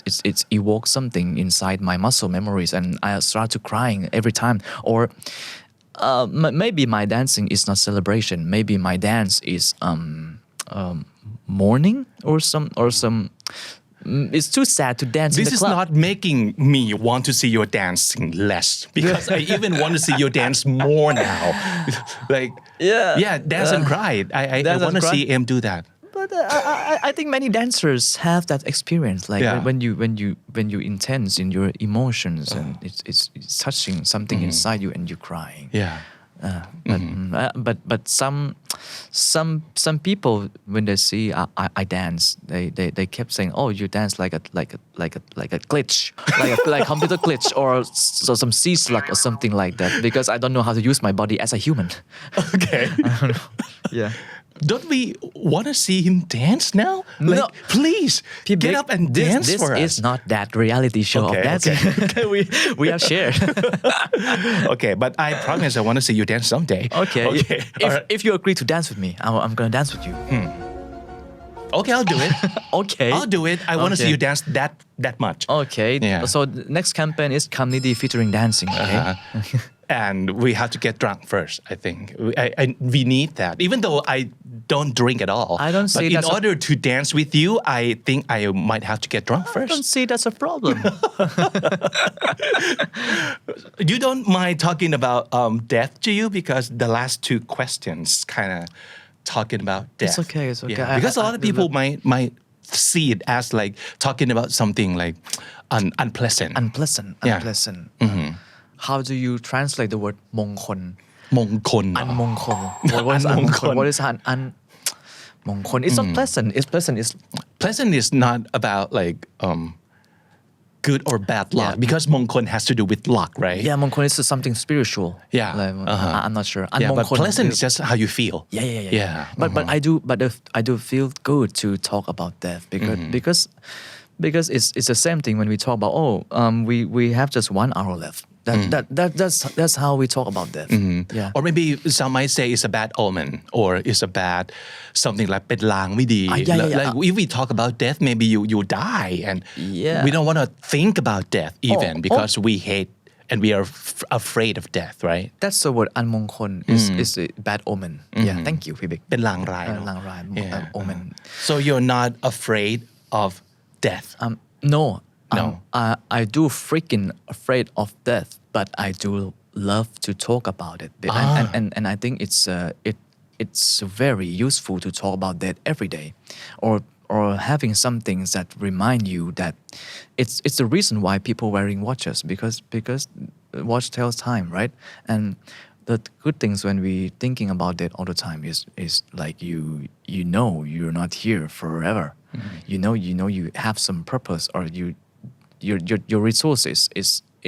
Speaker 1: evokes something inside my muscle memories, and I start to crying every time. Or maybe my dancing is not celebration. Maybe my dance is mourning or some. It's too sad to dance in the club.
Speaker 2: This is not making me want to see your dancing less, because I even want to see your dance more now. Like dance and cry. I want to see Em do that.
Speaker 1: But I think many dancers have that experience. Like when you intense in your emotions and it's touching something inside you and you're crying.
Speaker 2: Yeah.
Speaker 1: But some people when they see I dance, they kept saying, "Oh, you dance like a glitch, like computer glitch or some C-slug or something like that." Because I don't know how to use my body as a human.
Speaker 2: Okay.
Speaker 1: I don't know. Yeah.
Speaker 2: Don't we want to see him dance now? Like, no. Please get up and dance for us.
Speaker 1: This is not that reality show of dancing.
Speaker 2: Okay.
Speaker 1: we have shared.
Speaker 2: Okay, but I promise I want to see you dance someday.
Speaker 1: Okay. If you agree to dance with me, I'm gonna dance with you.
Speaker 2: Okay, I'll do it.
Speaker 1: Okay.
Speaker 2: I'll do it. I want to see you dance that much.
Speaker 1: Okay.
Speaker 2: Yeah.
Speaker 1: So the next campaign is comedy featuring dancing. Okay.
Speaker 2: And we have to get drunk first, I think. We need that. Even though I don't drink at all.
Speaker 1: I don't see
Speaker 2: But in order to dance with you, I think I might have to get drunk first.
Speaker 1: I don't see that's a problem.
Speaker 2: You don't mind talking about death to you? Because the last two questions kind of talking about death.
Speaker 1: It's okay.
Speaker 2: Yeah. Because a lot of people might see it as like talking about something like unpleasant
Speaker 1: unpleasant how do you translate the word มงคล
Speaker 2: มงคล
Speaker 1: unmongkol what is unmongkol what is unmongkol it's not pleasant it's pleasant is
Speaker 2: pleasant is not about like good or bad luck because มงคล has to do with luck right
Speaker 1: yeah มงคล is something spiritual
Speaker 2: yeah
Speaker 1: like, I'm not sure
Speaker 2: yeah but pleasant is just how you feel
Speaker 1: yeah but I do feel good to talk about death because it's the same thing when we talk about we have just 1 hour left that's how we talk about death yeah
Speaker 2: or maybe some might say it's a bad omen or it's a bad something like เป็นลางไม่ดี like if we talk about death maybe you die and we don't want to think about death even because we hate and we are afraid of death right
Speaker 1: that's the word อันมงคล is a bad omen yeah thank you พี่บิ๊ก
Speaker 2: เป็นลางร้าย
Speaker 1: ลางร้าย omen
Speaker 2: so you're not afraid of death
Speaker 1: no I do freaking afraid of death but I do love to talk about it and I think it's very useful to talk about that every day or having some things that remind you that it's the reason why people wearing watches because watch tells time right and the good things when we thinking about that all the time is like you know you're not here forever you know you have some purpose or your resources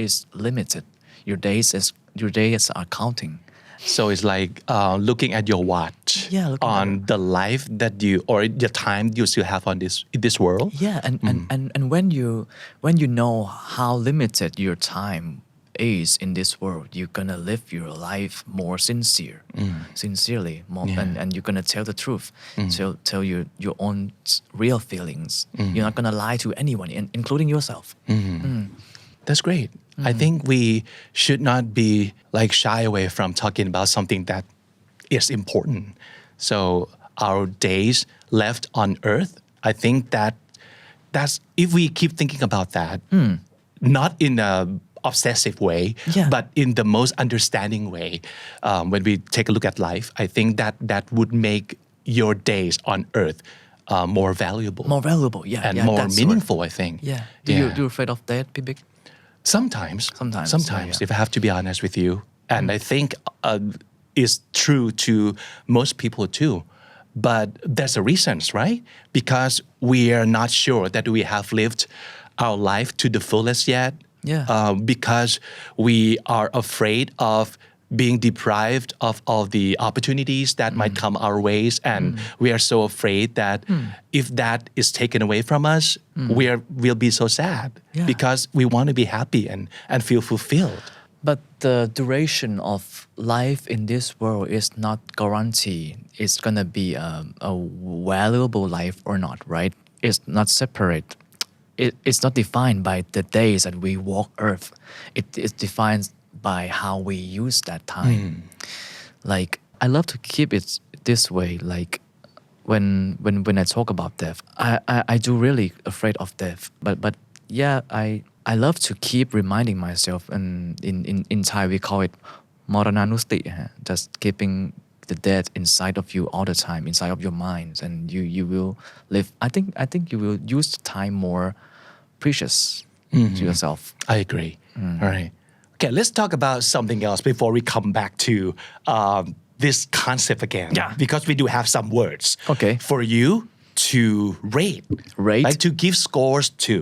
Speaker 1: is limited your days are counting
Speaker 2: so it's like looking at your watch on the life that you or the time you still have on this world
Speaker 1: and when you know how limited your time is in this world you're gonna live your life more sincerely more and you're gonna tell the truth tell your own real feelings you're not gonna lie to anyone including yourself
Speaker 2: that's great I think we should not be like shy away from talking about something that is important so our days left on earth I think that's if we keep thinking about that not in a obsessive way but in the most understanding way when we take a look at life I think that would make your days on earth more valuable and more meaningful I think
Speaker 1: do you afraid of death Pibik
Speaker 2: sometimes if I have to be honest with you and I think it's true to most people too but there's a reasons right because we are not sure that we have lived our life to the fullest yet because we are afraid of being deprived of all the opportunities that might come our ways and we are so afraid that if that is taken away from us we'll be so sad because we want to be happy and feel fulfilled
Speaker 1: but the duration of life in this world is not guaranteed it's gonna be a valuable life or not right it's not separate it's not defined by the days that we walk earth it is defined by how we use that time like I love to keep it this way like when I talk about death I do really afraid of death but yeah I love to keep reminding myself and in Thai we call it marananusti just keeping the death inside of you all the time inside of your mind and you will live I think you will use the time more precious to yourself
Speaker 2: I agree all right okay let's talk about something else before we come back to this concept again because we do have some words for you to rate like to give scores to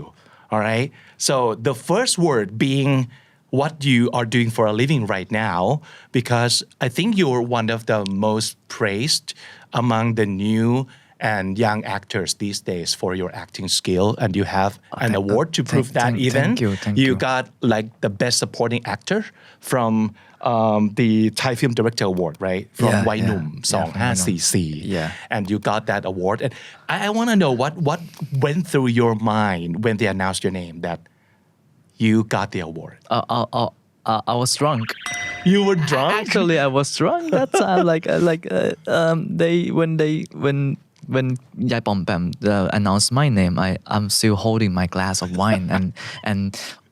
Speaker 2: all right so the first word being what you are doing for a living right now because I think you're one of the most praised among the new and young actors these days for your acting skill and you have an award to prove that even
Speaker 1: thank
Speaker 2: you got like the best supporting actor from the Thai Film Director Award right from วัยหนุ่ม2544 and you got that award and I want to know what went through your mind when they announced your name that you got the award
Speaker 1: I was drunk
Speaker 2: you were drunk
Speaker 1: actually I was drunk that time when Yai Pom Pam announced my name I'm still holding my glass of wine and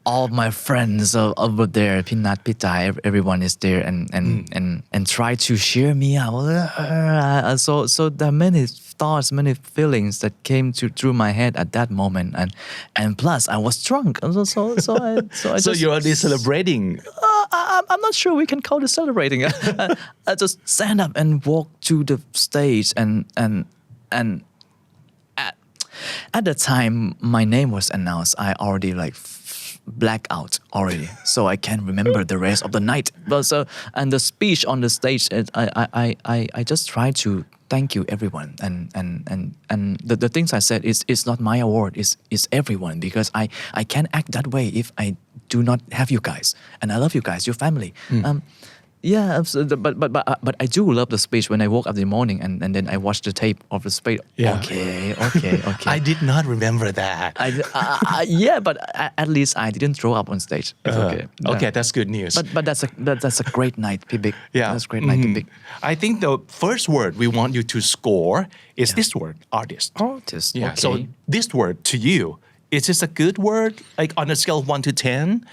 Speaker 1: all my friends over there, Pinat, Pita, everyone is there and try to cheer me up. So there are many thoughts, many feelings that came through my head at that moment, and plus I was drunk. So I
Speaker 2: So you're already celebrating.
Speaker 1: I'm not sure we can call it celebrating. I just stand up and walk to the stage and at the time my name was announced, I already like black out already, so I can't remember the rest of the night. But and the speech on the stage, I just try to thank you everyone, and the things I said is it's not my award, it's everyone, because I can't act that way if I do not have you guys, and I love you guys, your family. Yeah, but I do love the speech when I woke up in the morning and then I watched the tape of the speech.
Speaker 2: Yeah.
Speaker 1: Okay.
Speaker 2: I did not remember that.
Speaker 1: Yeah, but at least I didn't throw up on stage. It's okay.
Speaker 2: Okay,
Speaker 1: Yeah.
Speaker 2: that's good news.
Speaker 1: But that's a great night, Pibik.
Speaker 2: Yeah.
Speaker 1: That's a great night, Pibik.
Speaker 2: I think the first word we want you to score is this word, artist.
Speaker 1: Artist.
Speaker 2: Yeah.
Speaker 1: Okay.
Speaker 2: So this word to you, is this a good word? Like on a scale of 1 to 10,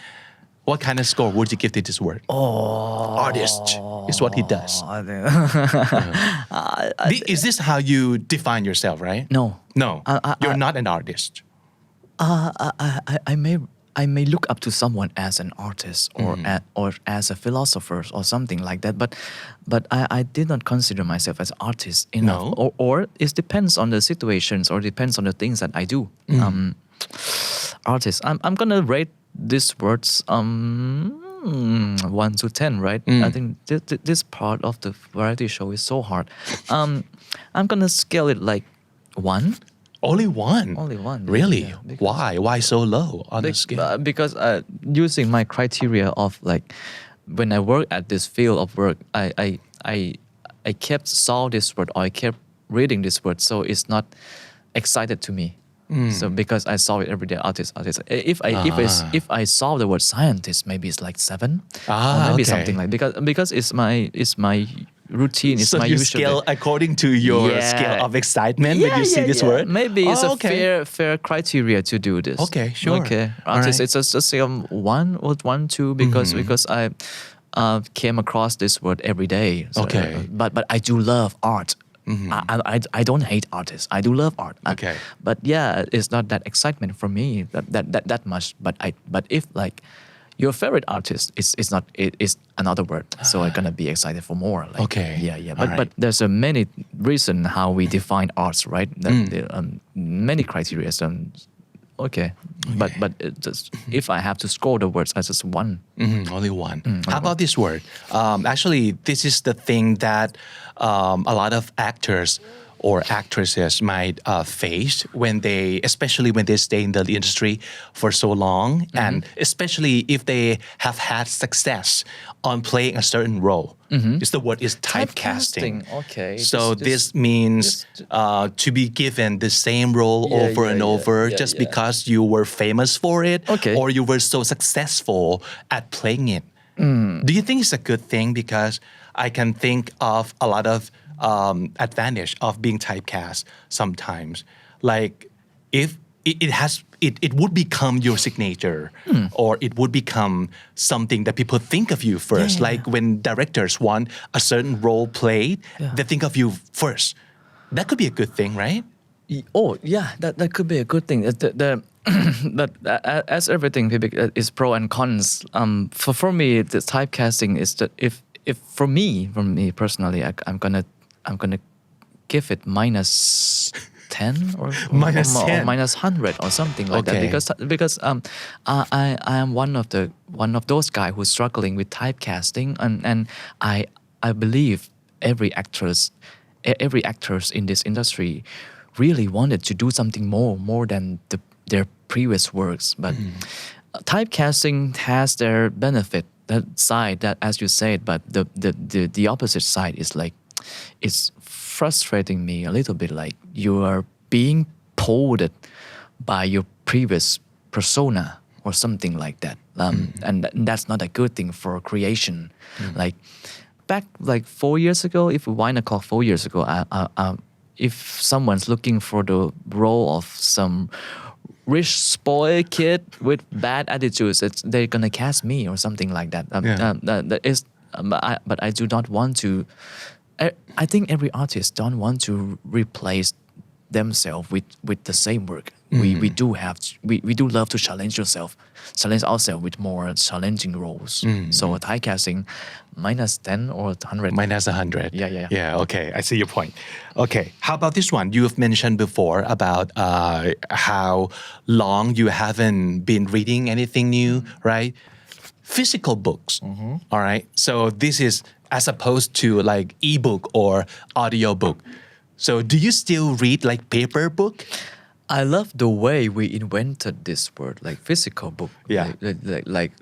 Speaker 2: what kind of score would you give to this word? Artist is what he does. Is this how you define yourself, right?
Speaker 1: No.
Speaker 2: You're not an artist.
Speaker 1: I may look up to someone as an artist or as a philosopher or something like that, but I did not consider myself as an artist enough.
Speaker 2: No.
Speaker 1: Or it depends on the situations or depends on the things that I do. Artist. I'm gonna rate these words 1 to 10, right? I think this part of the variety show is so hard. I'm gonna scale it like 1.
Speaker 2: Only one?
Speaker 1: Only one.
Speaker 2: Really?
Speaker 1: Yeah, because-
Speaker 2: Why? Why so low on the scale?
Speaker 1: Because using my criteria of like when I work at this field of work, I kept saw this word or I kept reading this word, so it's not excited to me. So because I saw it every day, artist. If I saw the word scientist, maybe it's like 7, or maybe something like because it's my routine. It's
Speaker 2: So
Speaker 1: my
Speaker 2: you
Speaker 1: usual.
Speaker 2: scale according to your
Speaker 1: Yeah.
Speaker 2: scale of excitement when you see this word?
Speaker 1: Maybe it's
Speaker 2: Oh,
Speaker 1: a
Speaker 2: okay.
Speaker 1: fair criteria to do this.
Speaker 2: Okay, sure.
Speaker 1: Okay,
Speaker 2: All
Speaker 1: artist.
Speaker 2: right.
Speaker 1: It's just 1 or 1, 2 because I came across this word every day. So,
Speaker 2: Okay.
Speaker 1: But I do love art. I don't hate artists. I do love art.
Speaker 2: Okay.
Speaker 1: But yeah, it's not that excitement for me that much. But if like your favorite artist is another word, so I'm gonna be excited for more. Like,
Speaker 2: Okay.
Speaker 1: Yeah.
Speaker 2: All right.
Speaker 1: But there's a many reason how we define arts, right? Many criteria. Okay. But it just if I have to score the words, I just 1.
Speaker 2: Only one. How about this word? Actually, this is the thing that a lot of actors or actresses might face especially when they stay in the industry for so long, and especially if they have had success on playing a certain role. The word is typecasting.
Speaker 1: Okay.
Speaker 2: So this means to be given the same role over and over just because you were famous for it,
Speaker 1: Okay.
Speaker 2: or you were so successful at playing it. Do you think it's a good thing? Because I can think of a lot of advantage of being typecast sometimes. Like if it would become your signature, or it would become something that people think of you first.
Speaker 1: Yeah.
Speaker 2: Like when directors want a certain role played, they think of you first. That could be a good thing, right?
Speaker 1: Oh yeah, that could be a good thing. But as everything is pro and cons. For me, the typecasting is that if for me personally, I'm gonna give it minus 10 or
Speaker 2: Minus
Speaker 1: or
Speaker 2: 10.
Speaker 1: minus 100 or something like
Speaker 2: Okay.
Speaker 1: that because I am one of those guys who's struggling with typecasting, and I believe every actors in this industry really wanted to do something more than their previous works, but typecasting has their benefit, that side, that as you said, but the opposite side is like it's frustrating me a little bit, like you are being pulled by your previous persona or something like that, and that's not a good thing for creation. Like back like 4 years ago, if we wind a clock 4 years ago, if someone's looking for the role of some rich spoiled kid with bad attitudes, they're gonna cast me or something like that. That is, but I do not want to. I think every artist don't want to replace themselves with the same work. We do love to challenge ourselves with more challenging roles. So typecasting -10 or 100.
Speaker 2: -100.
Speaker 1: Yeah.
Speaker 2: Yeah, okay. I see your point. Okay. How about this one? You've mentioned before about how long you haven't been reading anything new, right? Physical books. All right. So this is as opposed to like ebook or audio book. So do you still read like paper book?
Speaker 1: I love the way we invented this word, like physical book.
Speaker 2: Yeah.
Speaker 1: Like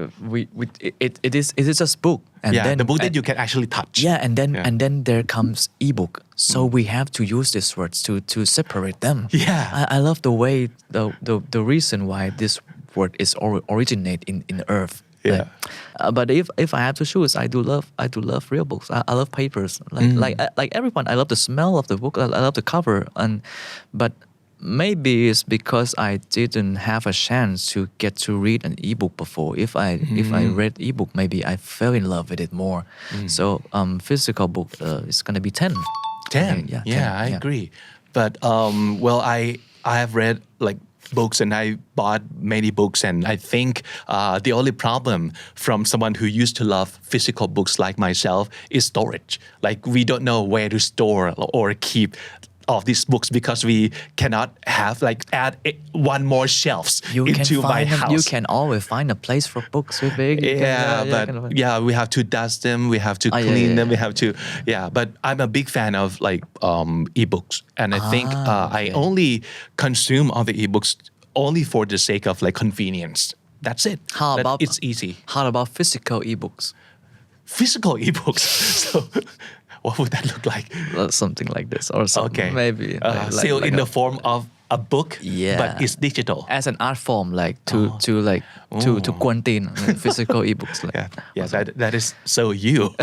Speaker 1: it is just book. And
Speaker 2: yeah,
Speaker 1: then
Speaker 2: the book that you can actually touch.
Speaker 1: Yeah, and then there comes ebook. So we have to use these words to separate them.
Speaker 2: Yeah.
Speaker 1: I love the way the reason why this word is originate in earth.
Speaker 2: Yeah.
Speaker 1: But if I have to choose, I do love real books. I love papers. Like everyone, I love the smell of the book. I love the cover. But maybe it's because I didn't have a chance to get to read an ebook before. If I read ebook, maybe I fell in love with it more. So physical book is gonna be 10.
Speaker 2: 10.
Speaker 1: Yeah, 10.
Speaker 2: I agree. But well, I have read like books and I bought many books and I think the only problem from someone who used to love physical books like myself is storage. Like we don't know where to store or keep all these books because we cannot have like add one more shelves into my house.
Speaker 1: You can always find a place for books with big.
Speaker 2: We have to dust them, we have to clean them, we have to but I'm a big fan of like ebooks and I think I only consume all the ebooks only for the sake of like convenience. That's it. It's easy.
Speaker 1: How about physical ebooks?
Speaker 2: Physical ebooks. So what would that look like?
Speaker 1: Something like this or something.
Speaker 2: Okay.
Speaker 1: Maybe
Speaker 2: still in the form of a book, but it's digital.
Speaker 1: As an art form, like to quarantine physical ebooks. Like,
Speaker 2: that is so you.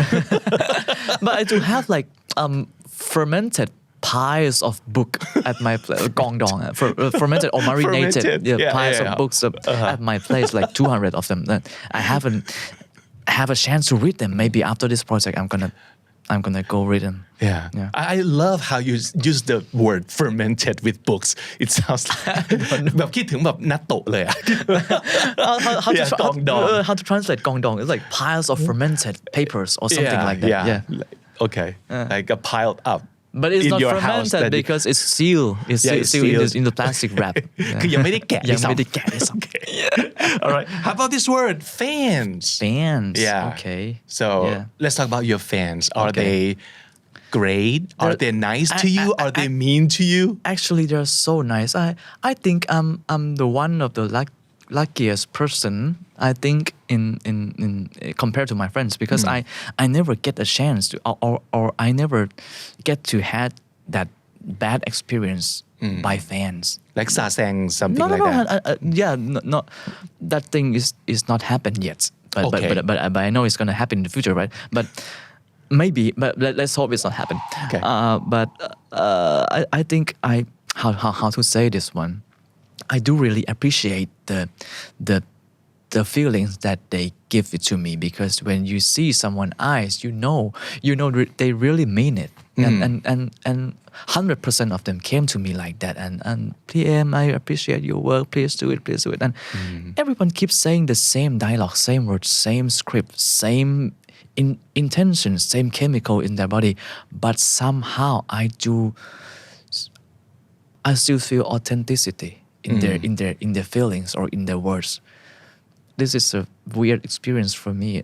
Speaker 1: But I do have like fermented piles of book at my place. Gong dong, fermented or marinated piles of books at my place, like 200 of them. I haven't have a chance to read them. Maybe after this project, I'm gonna go read them.
Speaker 2: Yeah. I love how you use the word fermented with books. It sounds like แบบคิดถึงแบบนัตโตะเลยอะ
Speaker 1: how to translate gong dong? It's like piles of fermented papers or something like that. Yeah.
Speaker 2: Okay. Like a piled up.
Speaker 1: But it's not fermented because it's sealed. It's sealed in the plastic wrap.
Speaker 2: คือยังไม่ได้แกะ
Speaker 1: ยังไม่ได้แกะด้วยซ้ำ
Speaker 2: All right. How about this word? Fans. Yeah.
Speaker 1: Okay.
Speaker 2: So let's talk about your fans. Are they great? Are they nice to you? Are they mean to you?
Speaker 1: Actually, they're so nice. I think I'm the one of the luckiest person. I think in compared to my friends because I never get a chance to or I never get to had that bad experience by fans.
Speaker 2: Like sasang something like that.
Speaker 1: No, that thing is not happened yet. But I know it's gonna happen in the future, right? But maybe, but let's hope it's not happen.
Speaker 2: Okay.
Speaker 1: But I think how to say this one. I do really appreciate the feelings that they give it to me because when you see someone's eyes, you know they really mean it, and 100% of them came to me like that, and PM, I appreciate your work. Please do it, and everyone keeps saying the same dialogue, same words, same script, same intention, same chemical in their body, but somehow I still feel authenticity in their feelings or in their words. This is a weird experience for me.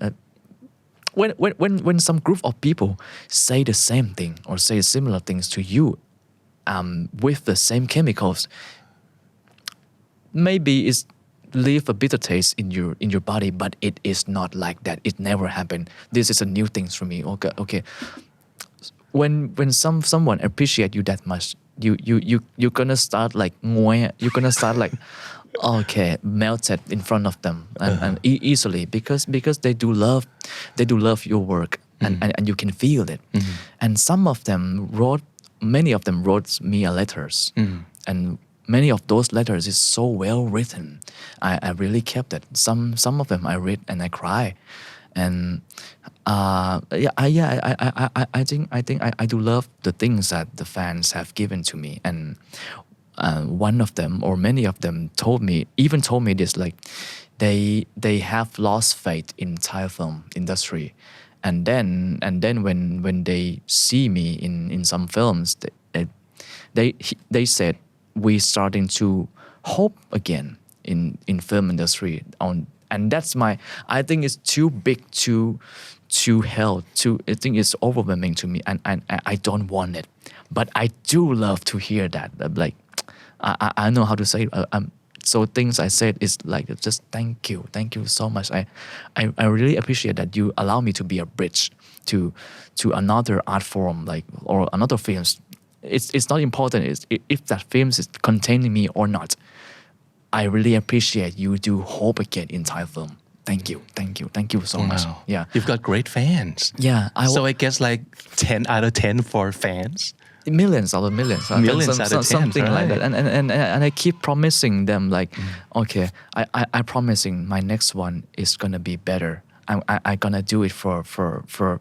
Speaker 1: When some group of people say the same thing or say similar things to you, with the same chemicals, maybe it's leave a bitter taste in your body, but it is not like that. It never happened. This is a new thing for me. Okay. When someone appreciate you that much, you're gonna start like you're gonna start like melted in front of them and easily because they do love your work and you can feel it. And many of them wrote me a letters and many of those letters is so well written. I really kept it. Some of them I read and I cry, and I think I do love the things that the fans have given to me, and one of them or many of them told me this, like they have lost faith in Thai film industry, and then when they see me in some films, they said we starting to hope again in film industry on, and that's my, I think it's too big to hell to, I think it's overwhelming to me, and I don't want it, but I do love to hear that. Like I know how to say it. So things I said is like just thank you so much. I really appreciate that you allow me to be a bridge to another art form, like, or another films. It's not important if that films is containing me or not. I really appreciate you do hope again in Thai film. Thank you so much. Yeah,
Speaker 2: you've got great fans.
Speaker 1: Yeah,
Speaker 2: so I guess like 10 out of 10 for fans.
Speaker 1: Millions out of 10, something
Speaker 2: right?
Speaker 1: Like that, and I keep promising them, like, okay, I promising my next one is gonna be better. I gonna do it for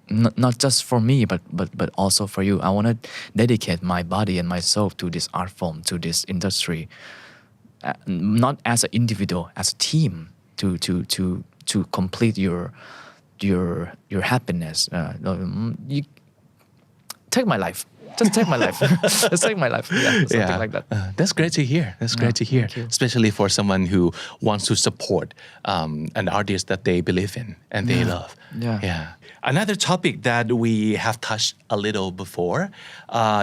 Speaker 1: not just for me, but also for you. I wanna dedicate my body and my soul to this art form, to this industry, not as an individual, as a team, to complete your happiness. You take my life. Just take my life. Just take my life. Yeah, something like that.
Speaker 2: That's great to hear. Especially for someone who wants to support an artist that they believe in and they love. Yeah. Another topic that we have touched a little before,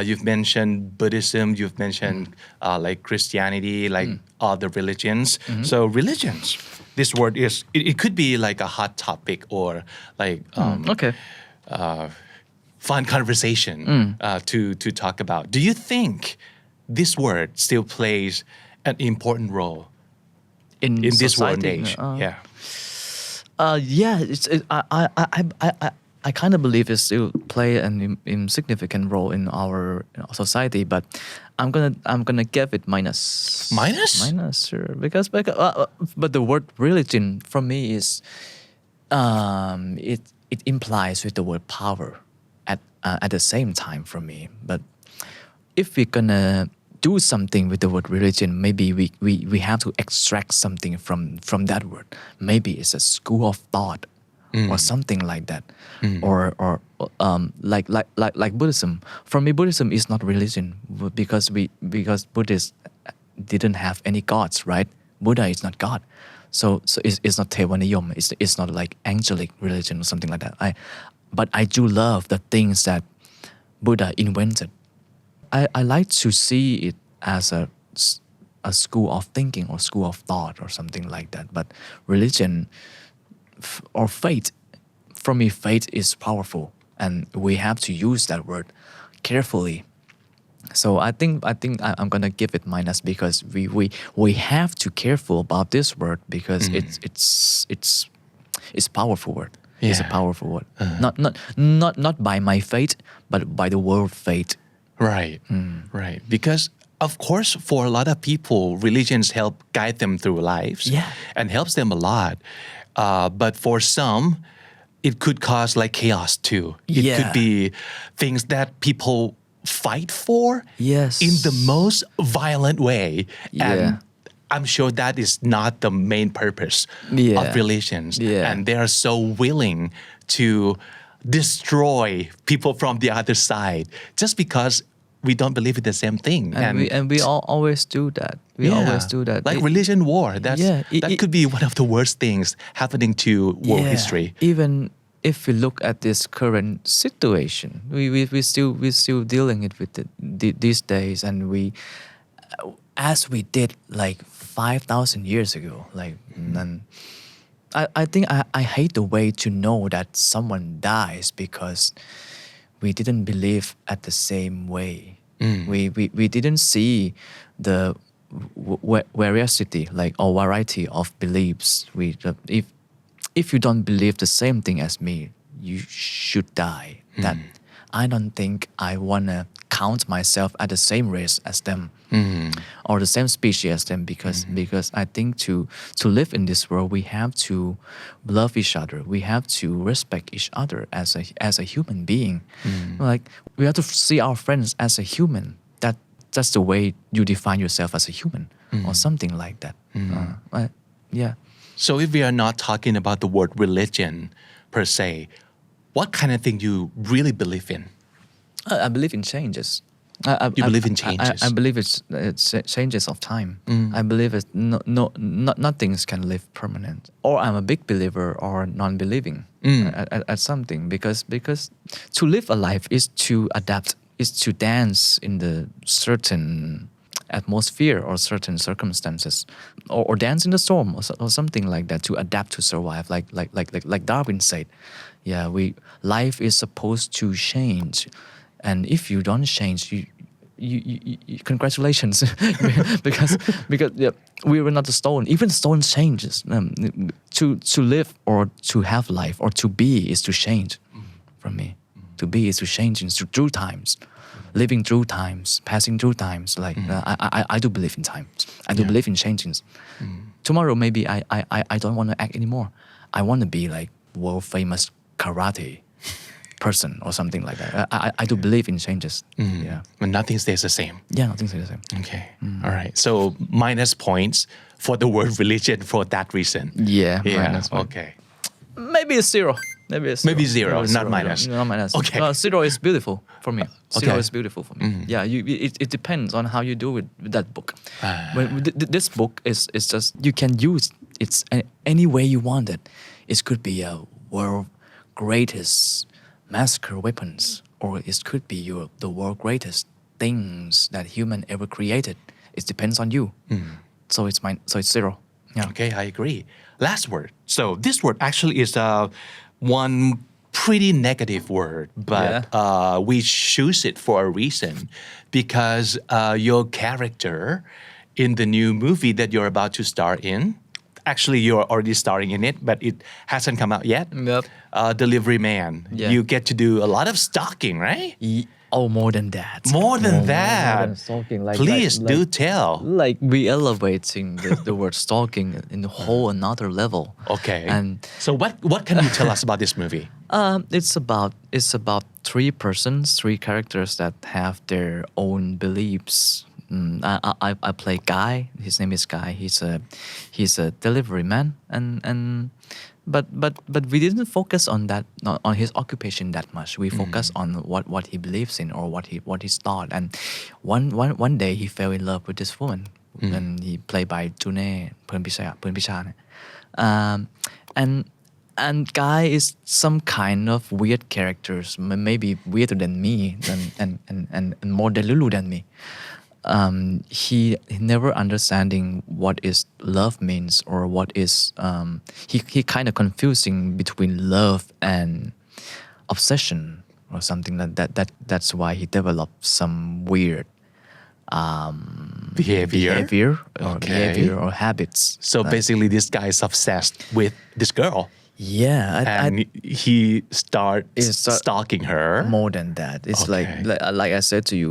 Speaker 2: you've mentioned Buddhism, you've mentioned like Christianity, like other religions. So religions, this word is, it could be like a hot topic or like fun conversation to talk about. Do you think this word still plays an important role in this world and age?
Speaker 1: I kind of believe it still play an insignificant role in our society, but I'm gonna give it minus. Minus, sure, because but the word religion for me is it implies with the word power at the same time for me. But if we're gonna do something with the word religion, maybe we have to extract something from that word. Maybe it's a school of thought or something like that, or like Buddhism. For me, Buddhism is not religion because Buddhists didn't have any gods, right? Buddha is not God, so it's not Tevaniyom. It's not like angelic religion or something like that. But I do love the things that Buddha invented. I like to see it as a school of thinking or school of thought or something like that. But religion or faith, for me, faith is powerful, and we have to use that word carefully. So I think I'm gonna give it minus because we have to careful about this word because it's powerful word. It's a powerful word. Not by my faith, but by the world faith.
Speaker 2: Right. Because of course, for a lot of people, religions help guide them through lives and helps them a lot. But for some, it could cause like chaos too. It could be things that people fight for in the most violent way. And I'm sure that is not the main purpose of religions. And they are so willing to destroy people from the other side just because we don't believe in the same thing.
Speaker 1: And we always do that. We always do that.
Speaker 2: Like religion war. That could be one of the worst things happening to world history.
Speaker 1: Even if we look at this current situation, we still dealing it with these days, and we as we did like 5,000 years ago. Like, and I think I hate the way to know that someone dies because we didn't believe at the same way. We didn't see the variety, like, or variety of beliefs. If you don't believe the same thing as me, you should die. That I don't think I wanna count myself at the same race as them or the same species as them because I think to live in this world we have to love each other we have to respect each other as a human being like we have to see our friends as a human that's the way you define yourself as a human or something like that yeah
Speaker 2: So if we are not talking about the word religion per se what kind of thing you really believe in
Speaker 1: I believe in changes.
Speaker 2: You believe in changes?
Speaker 1: I believe it's changes of time. I believe it's nothing can live permanent. Or I'm a big believer or non-believing at something because to live a life is to adapt, is to dance in the certain atmosphere or certain circumstances or dance in the storm or something like that to adapt to survive like Darwin said. Yeah, life is supposed to change. And if you don't change, you congratulations, because yeah, we were not the stone. Even stone changes. To live or to have life or to be is to change. From me, to be is to change through times, living through times, passing through times. Like I do believe in times. I do believe in changes. Tomorrow maybe I don't want to act anymore. I want to be like world famous karate person or something like that. I do believe in changes. Yeah.
Speaker 2: When nothing stays the same.
Speaker 1: Yeah, nothing stays the same.
Speaker 2: Okay. All right. So minus points for the word religion for that reason.
Speaker 1: Yeah.
Speaker 2: Minus okay.
Speaker 1: Maybe it's zero.
Speaker 2: Maybe zero, not minus.
Speaker 1: Not minus.
Speaker 2: Okay.
Speaker 1: No, zero is beautiful for me. Zero
Speaker 2: Okay.
Speaker 1: is beautiful for me. Yeah. It depends on how you do with that book. When this book is just you can use it any way you want it. It could be a world greatest massacre weapons or it could be the world greatest things that human ever created. It depends on you. So it's zero. Yeah.
Speaker 2: Okay, I agree. Last word. So this word actually is one pretty negative word, but we choose it for a reason because your character in the new movie that you're about to star in. Actually, you're already starring in it, but it hasn't come out yet.
Speaker 1: Yep.
Speaker 2: Delivery Man.
Speaker 1: Yeah.
Speaker 2: You get to do a lot of stalking, right?
Speaker 1: Oh, more than that.
Speaker 2: More than that.
Speaker 1: More than stalking.
Speaker 2: Please do tell.
Speaker 1: Like we elevating the word stalking in a whole another level.
Speaker 2: Okay.
Speaker 1: And
Speaker 2: so what can you tell us about this movie?
Speaker 1: It's about three characters that have their own beliefs. I play Guy. His name is Guy. He's a delivery man, and but we didn't focus on that on his occupation that much. We focus on what he believes in or what he thought. And one day he fell in love with this woman, and he played by June เพื่อนพิชาเนี่ย and Guy is some kind of weird characters, maybe weirder than me, and more delulu than me. He never understanding what is love means or what is he kind of confusing between love and obsession or something like that. That's why he developed some weird behavior or habits.
Speaker 2: So basically, this guy is obsessed with this girl.
Speaker 1: Yeah,
Speaker 2: and he starts stalking her.
Speaker 1: More than that, it's like I said to you,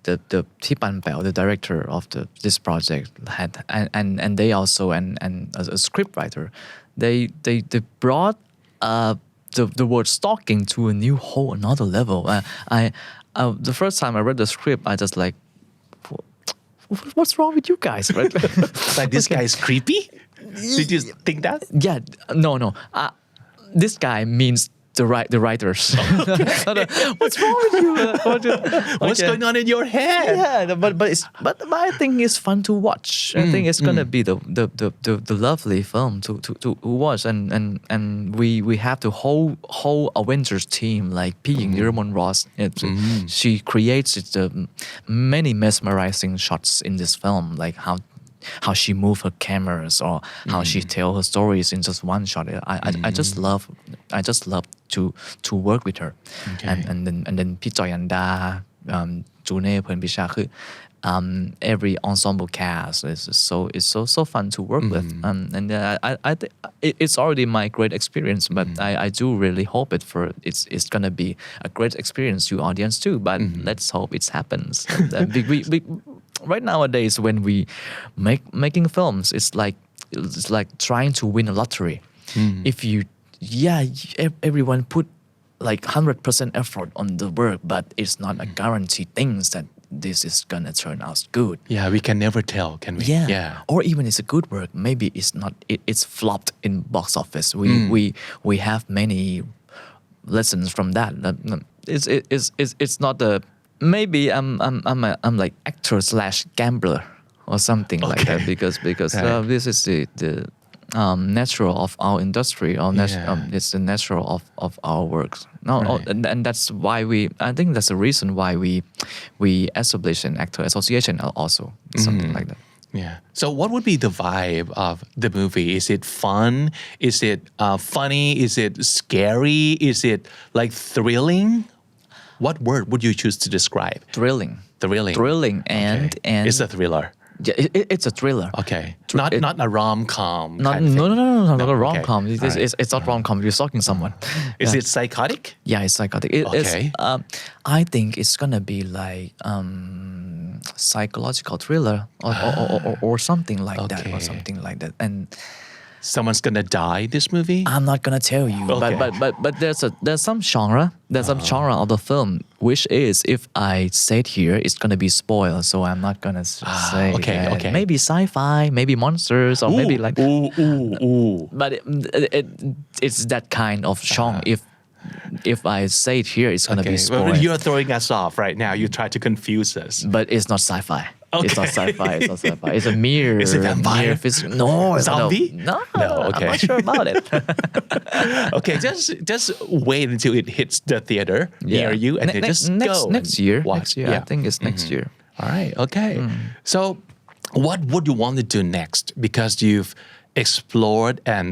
Speaker 1: the Tipan Pao, the director of this project, had and they also and as a script writer, they brought the word stalking to a new whole another level. The first time I read the script, I just like, what's wrong with you guys? Right?
Speaker 2: Like this guy is creepy. Did you think that?
Speaker 1: Yeah, no. This guy means the writers. What's wrong with you?
Speaker 2: What's going on in your head?
Speaker 1: Yeah, but I think it's fun to watch. I think it's gonna be the lovely film to watch, and we have the whole Avengers team like P. Yerimon Ross. She creates many mesmerizing shots in this film, like how she move her cameras or how she tell her stories in just one shot. I just love to work with her.
Speaker 2: Okay.
Speaker 1: And then พี่จอยอันดา จูเน่เพิ่นพิชาคือevery ensemble cast is so fun to work with and I think it's already my great experience but I do really hope it's gonna be a great experience to audience too but let's hope it happens we right nowadays when we making films it's like trying to win a lottery if you everyone put like 100% effort on the work but it's not a guarantee things that this is gonna turn out good.
Speaker 2: Yeah, we can never tell, can we?
Speaker 1: Yeah. Or even it's a good work, maybe it's not. It's flopped in box office. We have many lessons from that. It's not a. Maybe I'm like actor / gambler or something like that because this is the natural of our industry or it's the natural of our works. And that's why I think that's the reason why we establish an actor association also something like that.
Speaker 2: Yeah. So what would be the vibe of the movie? Is it fun? Is it funny? Is it scary? Is it like thrilling? What word would you choose to describe?
Speaker 1: Thrilling and
Speaker 2: It's a thriller.
Speaker 1: Yeah, it's a thriller.
Speaker 2: Okay. Not a rom-com.
Speaker 1: No, not a rom-com.
Speaker 2: Okay.
Speaker 1: It's not rom-com. You're stalking someone.
Speaker 2: Is it psychotic?
Speaker 1: Yeah, it's psychotic.
Speaker 2: Okay.
Speaker 1: I think it's gonna be like psychological thriller or something like that or something like that. And
Speaker 2: someone's gonna die this movie?
Speaker 1: I'm not gonna tell you.
Speaker 2: Okay.
Speaker 1: But there's some genre. There's some genre of the film which is if I say it here it's gonna be spoiled. So I'm not gonna say.
Speaker 2: Okay.
Speaker 1: Maybe sci-fi, maybe monsters, or maybe like. But it's that kind of genre. If I say it here, it's gonna be spoiled.
Speaker 2: Well, you're throwing us off right now. You try to confuse us.
Speaker 1: But it's not sci-fi.
Speaker 2: Okay.
Speaker 1: It's not sci-fi. It's a mere.
Speaker 2: Is it vampire?
Speaker 1: No.
Speaker 2: Zombie?
Speaker 1: No.
Speaker 2: Okay.
Speaker 1: I'm not sure about it.
Speaker 2: Okay, just wait until it hits the theater near you, and then just go
Speaker 1: next year.
Speaker 2: Watch.
Speaker 1: I think it's next year.
Speaker 2: All right. Okay. So, what would you want to do next? Because you've explored and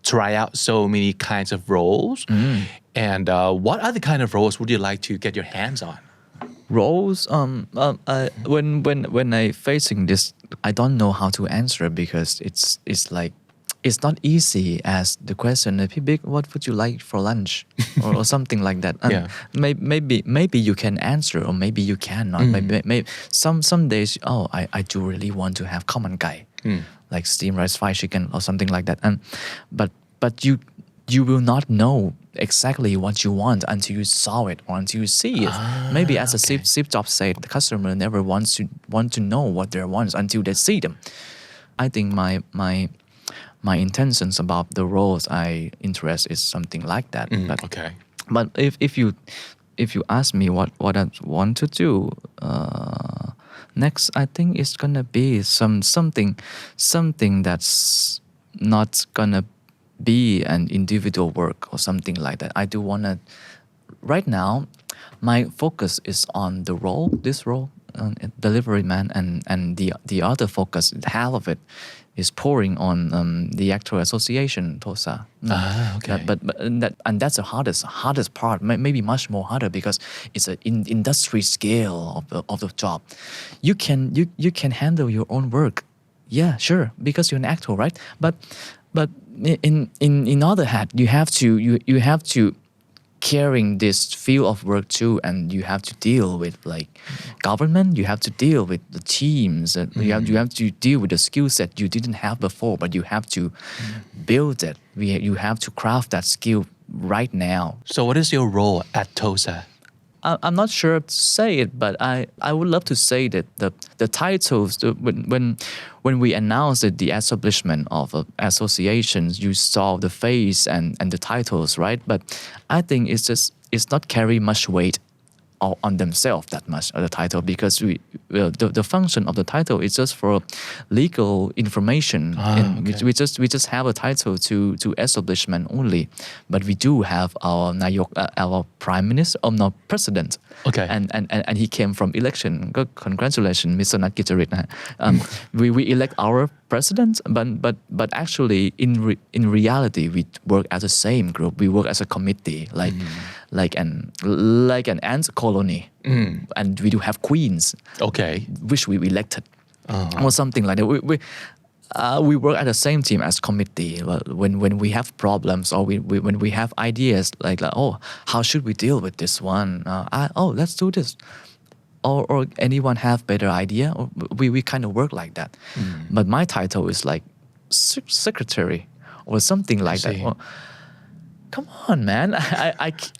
Speaker 2: try out so many kinds of roles. And what other kind of roles would you like to get your hands on?
Speaker 1: Roles when I facing this I don't know how to answer because it's like it's not easy as the questionพี่บิ๊ก what would you like for lunch or something like that and maybe you can answer or maybe you cannot maybe some days I do really want to have common guy like steamed rice fried chicken or something like that and but you will not know exactly what you want until you saw it or until you see it. Maybe as a Steve Jobs said, the customer never want to know what they want until they see them. I think my intentions about the roles I interest is something like that. But if you ask me what I want to do next, I think it's gonna be something that's not gonna be an individual work or something like that. I do want to right now my focus is on this role delivery man and the other focus half of it is pouring on the actor association TOSAA. But that's the hardest part maybe much more harder because it's an industry scale of the job. You can handle your own work. Yeah, sure, because you're an actor, right? But in other hand, you have to carrying this field of work too, and you have to deal with like government. You have to deal with the teams. You have to deal with the skill set you didn't have before, but you have to build it. You have to craft that skill right now.
Speaker 2: So, what is your role at TOSAA?
Speaker 1: I'm not sure to say it, but I would love to say that the titles when we announced the establishment of associations, you saw the face and the titles, right? But I think it's not carry much weight on themselves that much the title because the function of the title is just for legal information. We just have a title to establishment only, but we do have our Nayok, our prime minister, no president.
Speaker 2: Okay.
Speaker 1: And he came from election. Congratulations, Mr. Nat Gittarit. We elect our president, but actually in reality we work as the same group. We work as a committee. like an ant colony, and we do have queens,
Speaker 2: Okay.
Speaker 1: which we elected, or something like that. We work at the same team as committee. When we have problems or when we have ideas like oh, how should we deal with this one? Let's do this. Or anyone have better idea? Or we kind of work like that. But my title is like secretary or something like that.
Speaker 2: see.
Speaker 1: Well, come on, man!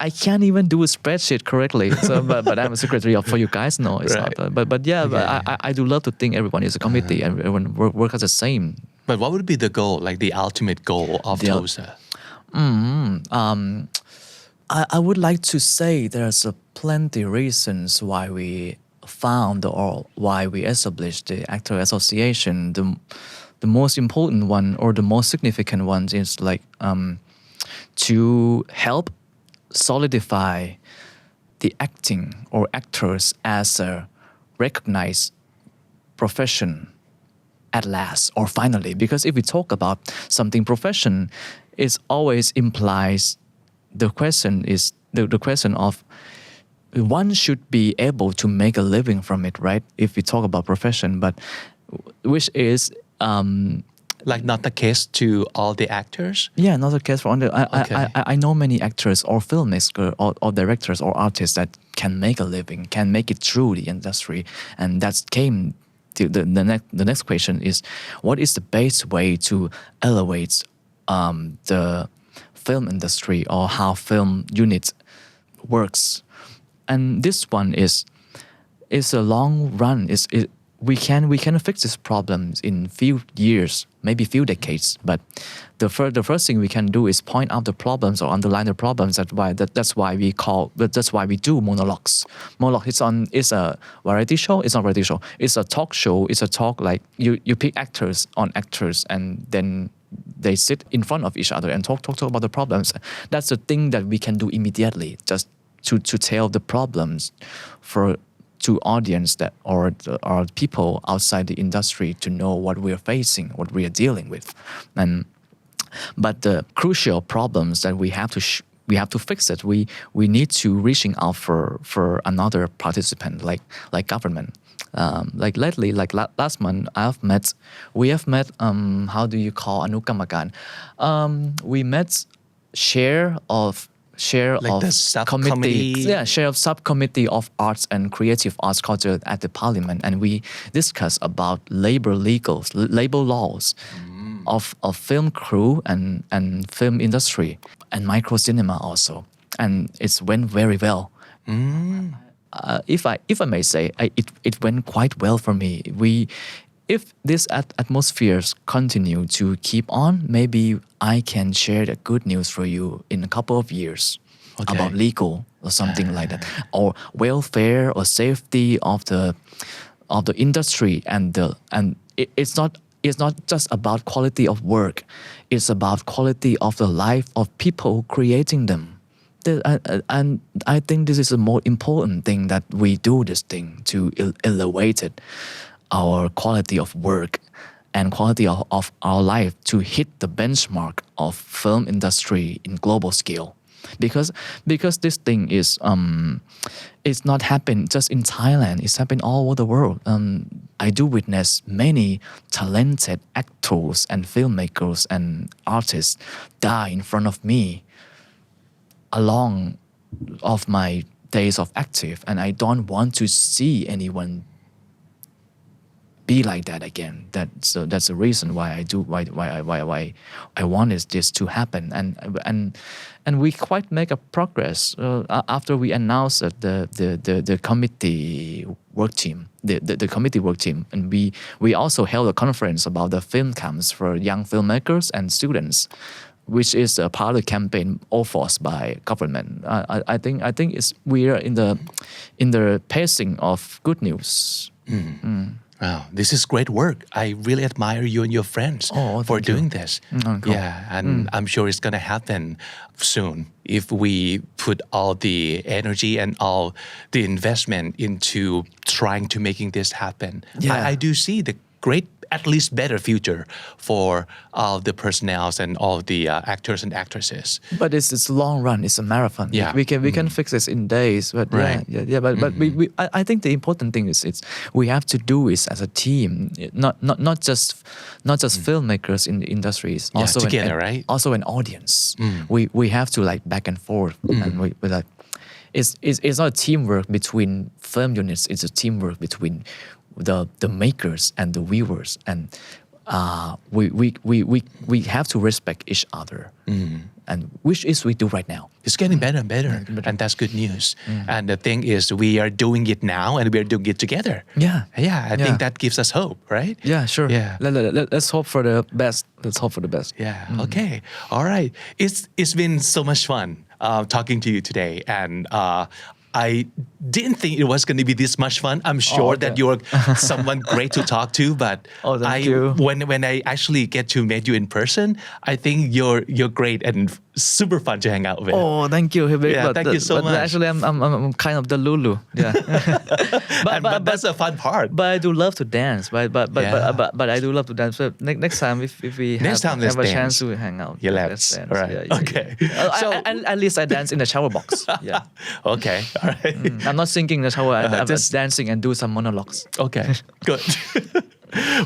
Speaker 1: I can't even do a spreadsheet correctly. So, but I'm a secretary for you guys. No, it's
Speaker 2: Right.
Speaker 1: not. But yeah, but I do love to think everyone is a committee and everyone work as the same.
Speaker 2: But what would be the goal, like the ultimate goal of TOSAA?
Speaker 1: I would like to say there's plenty reasons why we found or why we established the Actor Association. The most important one or the most significant one is like to help solidify the acting or actors as a recognized profession at last or finally. Because if we talk about something profession, it always implies the question of one should be able to make a living from it, right? If we talk about profession, but which is
Speaker 2: Like not the case to all the actors?
Speaker 1: yeah, not the case for under.
Speaker 2: Okay.
Speaker 1: I know many actors or filmmakers or directors or artists that can make a living, can make it through the industry, and that came to the next question is what is the best way to elevate the film industry or how film unit works, and this one is a long run. We can fix these problems in few years, maybe few decades. But the first thing we can do is point out the problems or underline the problems. That's why we do monologues. Monologue is a variety show. It's not a variety show. It's a talk show. It's a talk like you pick actors and then they sit in front of each other and talk about the problems. That's the thing that we can do immediately, just to tell the problems to audience that or people outside the industry to know what we are facing, what we are dealing with, but the crucial problems that we have to fix it. We need to reaching out for another participant like government. Like lately, like last month, we have met how do you call อนุกรรมการ we met share of
Speaker 2: Like the subcommittee?
Speaker 1: Share of subcommittee of arts and creative arts culture at the parliament, and we discuss about labor laws of film crew and film industry and micro cinema also, and it went very well. If I may say, it went quite well for me. If this atmospheres continue to keep on, maybe I can share the good news for you in a couple of years about legal or something like that, or welfare or safety of the industry and it's not just about quality of work. It's about quality of the life of people creating them. And I think this is a more important thing that we do this thing to elevate it. Our quality of work and quality of our life to hit the benchmark of film industry in global scale, because this thing is it's not happen just in Thailand. It's happened all over the world. I do witness many talented actors and filmmakers and artists die in front of me along of my days of active, and I don't want to see anyone be like that again. That's the reason why I wanted this to happen, and we quite make a progress after we announced the committee work team, the committee work team, and we also held a conference about the film camps for young filmmakers and students, which is a part of the campaign enforced by government. I think we are in the pacing of good news.
Speaker 2: Wow, this is great work. I really admire you and your friends for doing this.
Speaker 1: Cool.
Speaker 2: Yeah, and I'm sure it's going to happen soon if we put all the energy and all the investment into trying to making this happen.
Speaker 1: Yeah.
Speaker 2: I do see the great at least better future for all the personnel and all the actors and actresses.
Speaker 1: But it's a long run. It's a marathon.
Speaker 2: Yeah.
Speaker 1: We can fix this in days. But
Speaker 2: Right.
Speaker 1: yeah. But I think the important thing is we have to do it as a team. Not just filmmakers in the industries.
Speaker 2: Yeah,
Speaker 1: Also
Speaker 2: together, right?
Speaker 1: Also an audience. We have to like back and forth, and we like. It's not a teamwork between film units. It's a teamwork between the makers and the viewers, and we have to respect each other, and which is we do right now.
Speaker 2: It's getting better and better, and that's good news. And the thing is, we are doing it now, and we are doing it together. I think that gives us hope, right?
Speaker 1: Yeah, sure.
Speaker 2: Yeah.
Speaker 1: Let's hope for the best. Let's hope for the best.
Speaker 2: Yeah. Okay. All right. It's been so much fun talking to you today, and I didn't think it was going to be this much fun. I'm sure that you're someone great to talk to, but
Speaker 1: thank you.
Speaker 2: When I actually get to meet you in person, I think you're great and super fun to hang out with.
Speaker 1: Oh, thank you.
Speaker 2: Yeah, thank you so much.
Speaker 1: Actually, I'm kind of the Lulu. Yeah.
Speaker 2: but that's the fun part.
Speaker 1: But I do love to dance. But I do love to dance. So next time, if we have a chance to hang out,
Speaker 2: yeah,
Speaker 1: let's dance.
Speaker 2: All right.
Speaker 1: Yeah.
Speaker 2: Okay.
Speaker 1: So at least I dance in the shower box. Yeah.
Speaker 2: Okay. All right.
Speaker 1: I'm not singing in the shower. I'm just dancing and do some monologues.
Speaker 2: Okay. Good.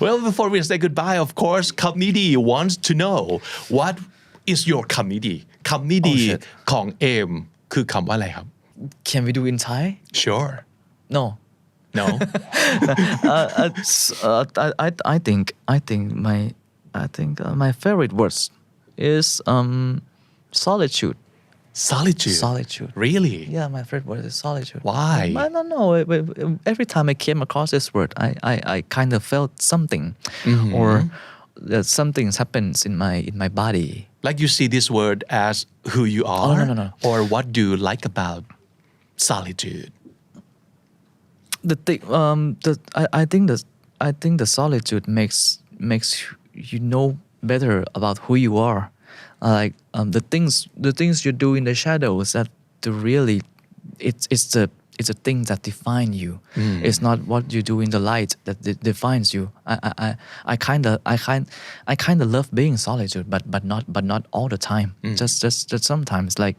Speaker 2: Well, before we say goodbye, of course, committee wants to know what is your committee. Committee ของเอมคือคำว่าอะไรครับ
Speaker 1: Can we do in Thai?
Speaker 2: Sure.
Speaker 1: No.
Speaker 2: No.
Speaker 1: I think my favorite words is solitude.
Speaker 2: Solitude. Really?
Speaker 1: Yeah, my favorite word is solitude.
Speaker 2: Why?
Speaker 1: I don't know. Every time I came across this word, I kind of felt something, or that something happens in my body.
Speaker 2: Like you see this word as who you are?
Speaker 1: No.
Speaker 2: Or what do you like about solitude?
Speaker 1: The thing, I think the solitude makes you know better about who you are. Like the things you do in the shadows that really it's a thing that define you. It's not what you do in the light that defines you. I kind of love being solitude, but not all the time. Just sometimes like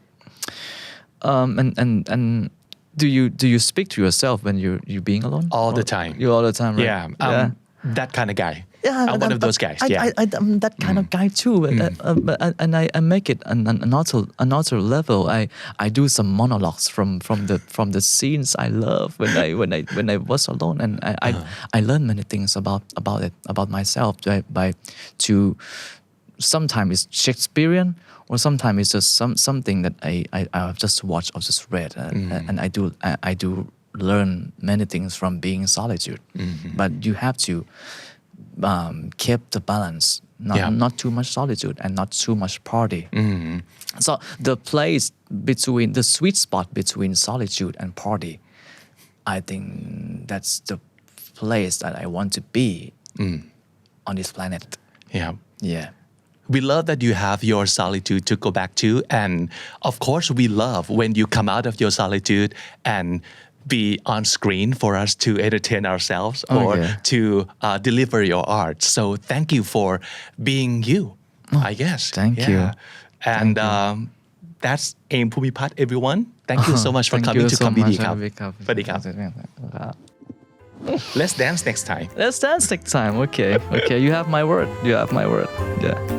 Speaker 1: and do you speak to yourself when you're being alone?
Speaker 2: All the time.
Speaker 1: You all the time, right?
Speaker 2: Yeah. That kind of guy.
Speaker 1: Yeah,
Speaker 2: I'm one of those guys.
Speaker 1: I'm that kind of guy too. And I make it another level. I do some monologues from the scenes I love when I was alone, and I learn many things about myself by to sometimes it's Shakespearean, or sometimes it's just something that I've just watched or just read, and I do learn many things from being in solitude. But you have to keep the balance, not too much solitude and not too much party. So the place between the sweet spot between solitude and party, I think that's the place that I want to be on this planet. Yeah.
Speaker 2: We love that you have your solitude to go back to, and of course we love when you come out of your solitude and be on screen for us to entertain ourselves or to deliver your art. So thank you for being you, I guess.
Speaker 1: Thank you.
Speaker 2: And that's Aim Pumipat, everyone. Thank you so much for coming to Comedy ครับ สวัสดีครับ Let's dance next time.
Speaker 1: Let's dance next time. Okay. You have my word. Yeah.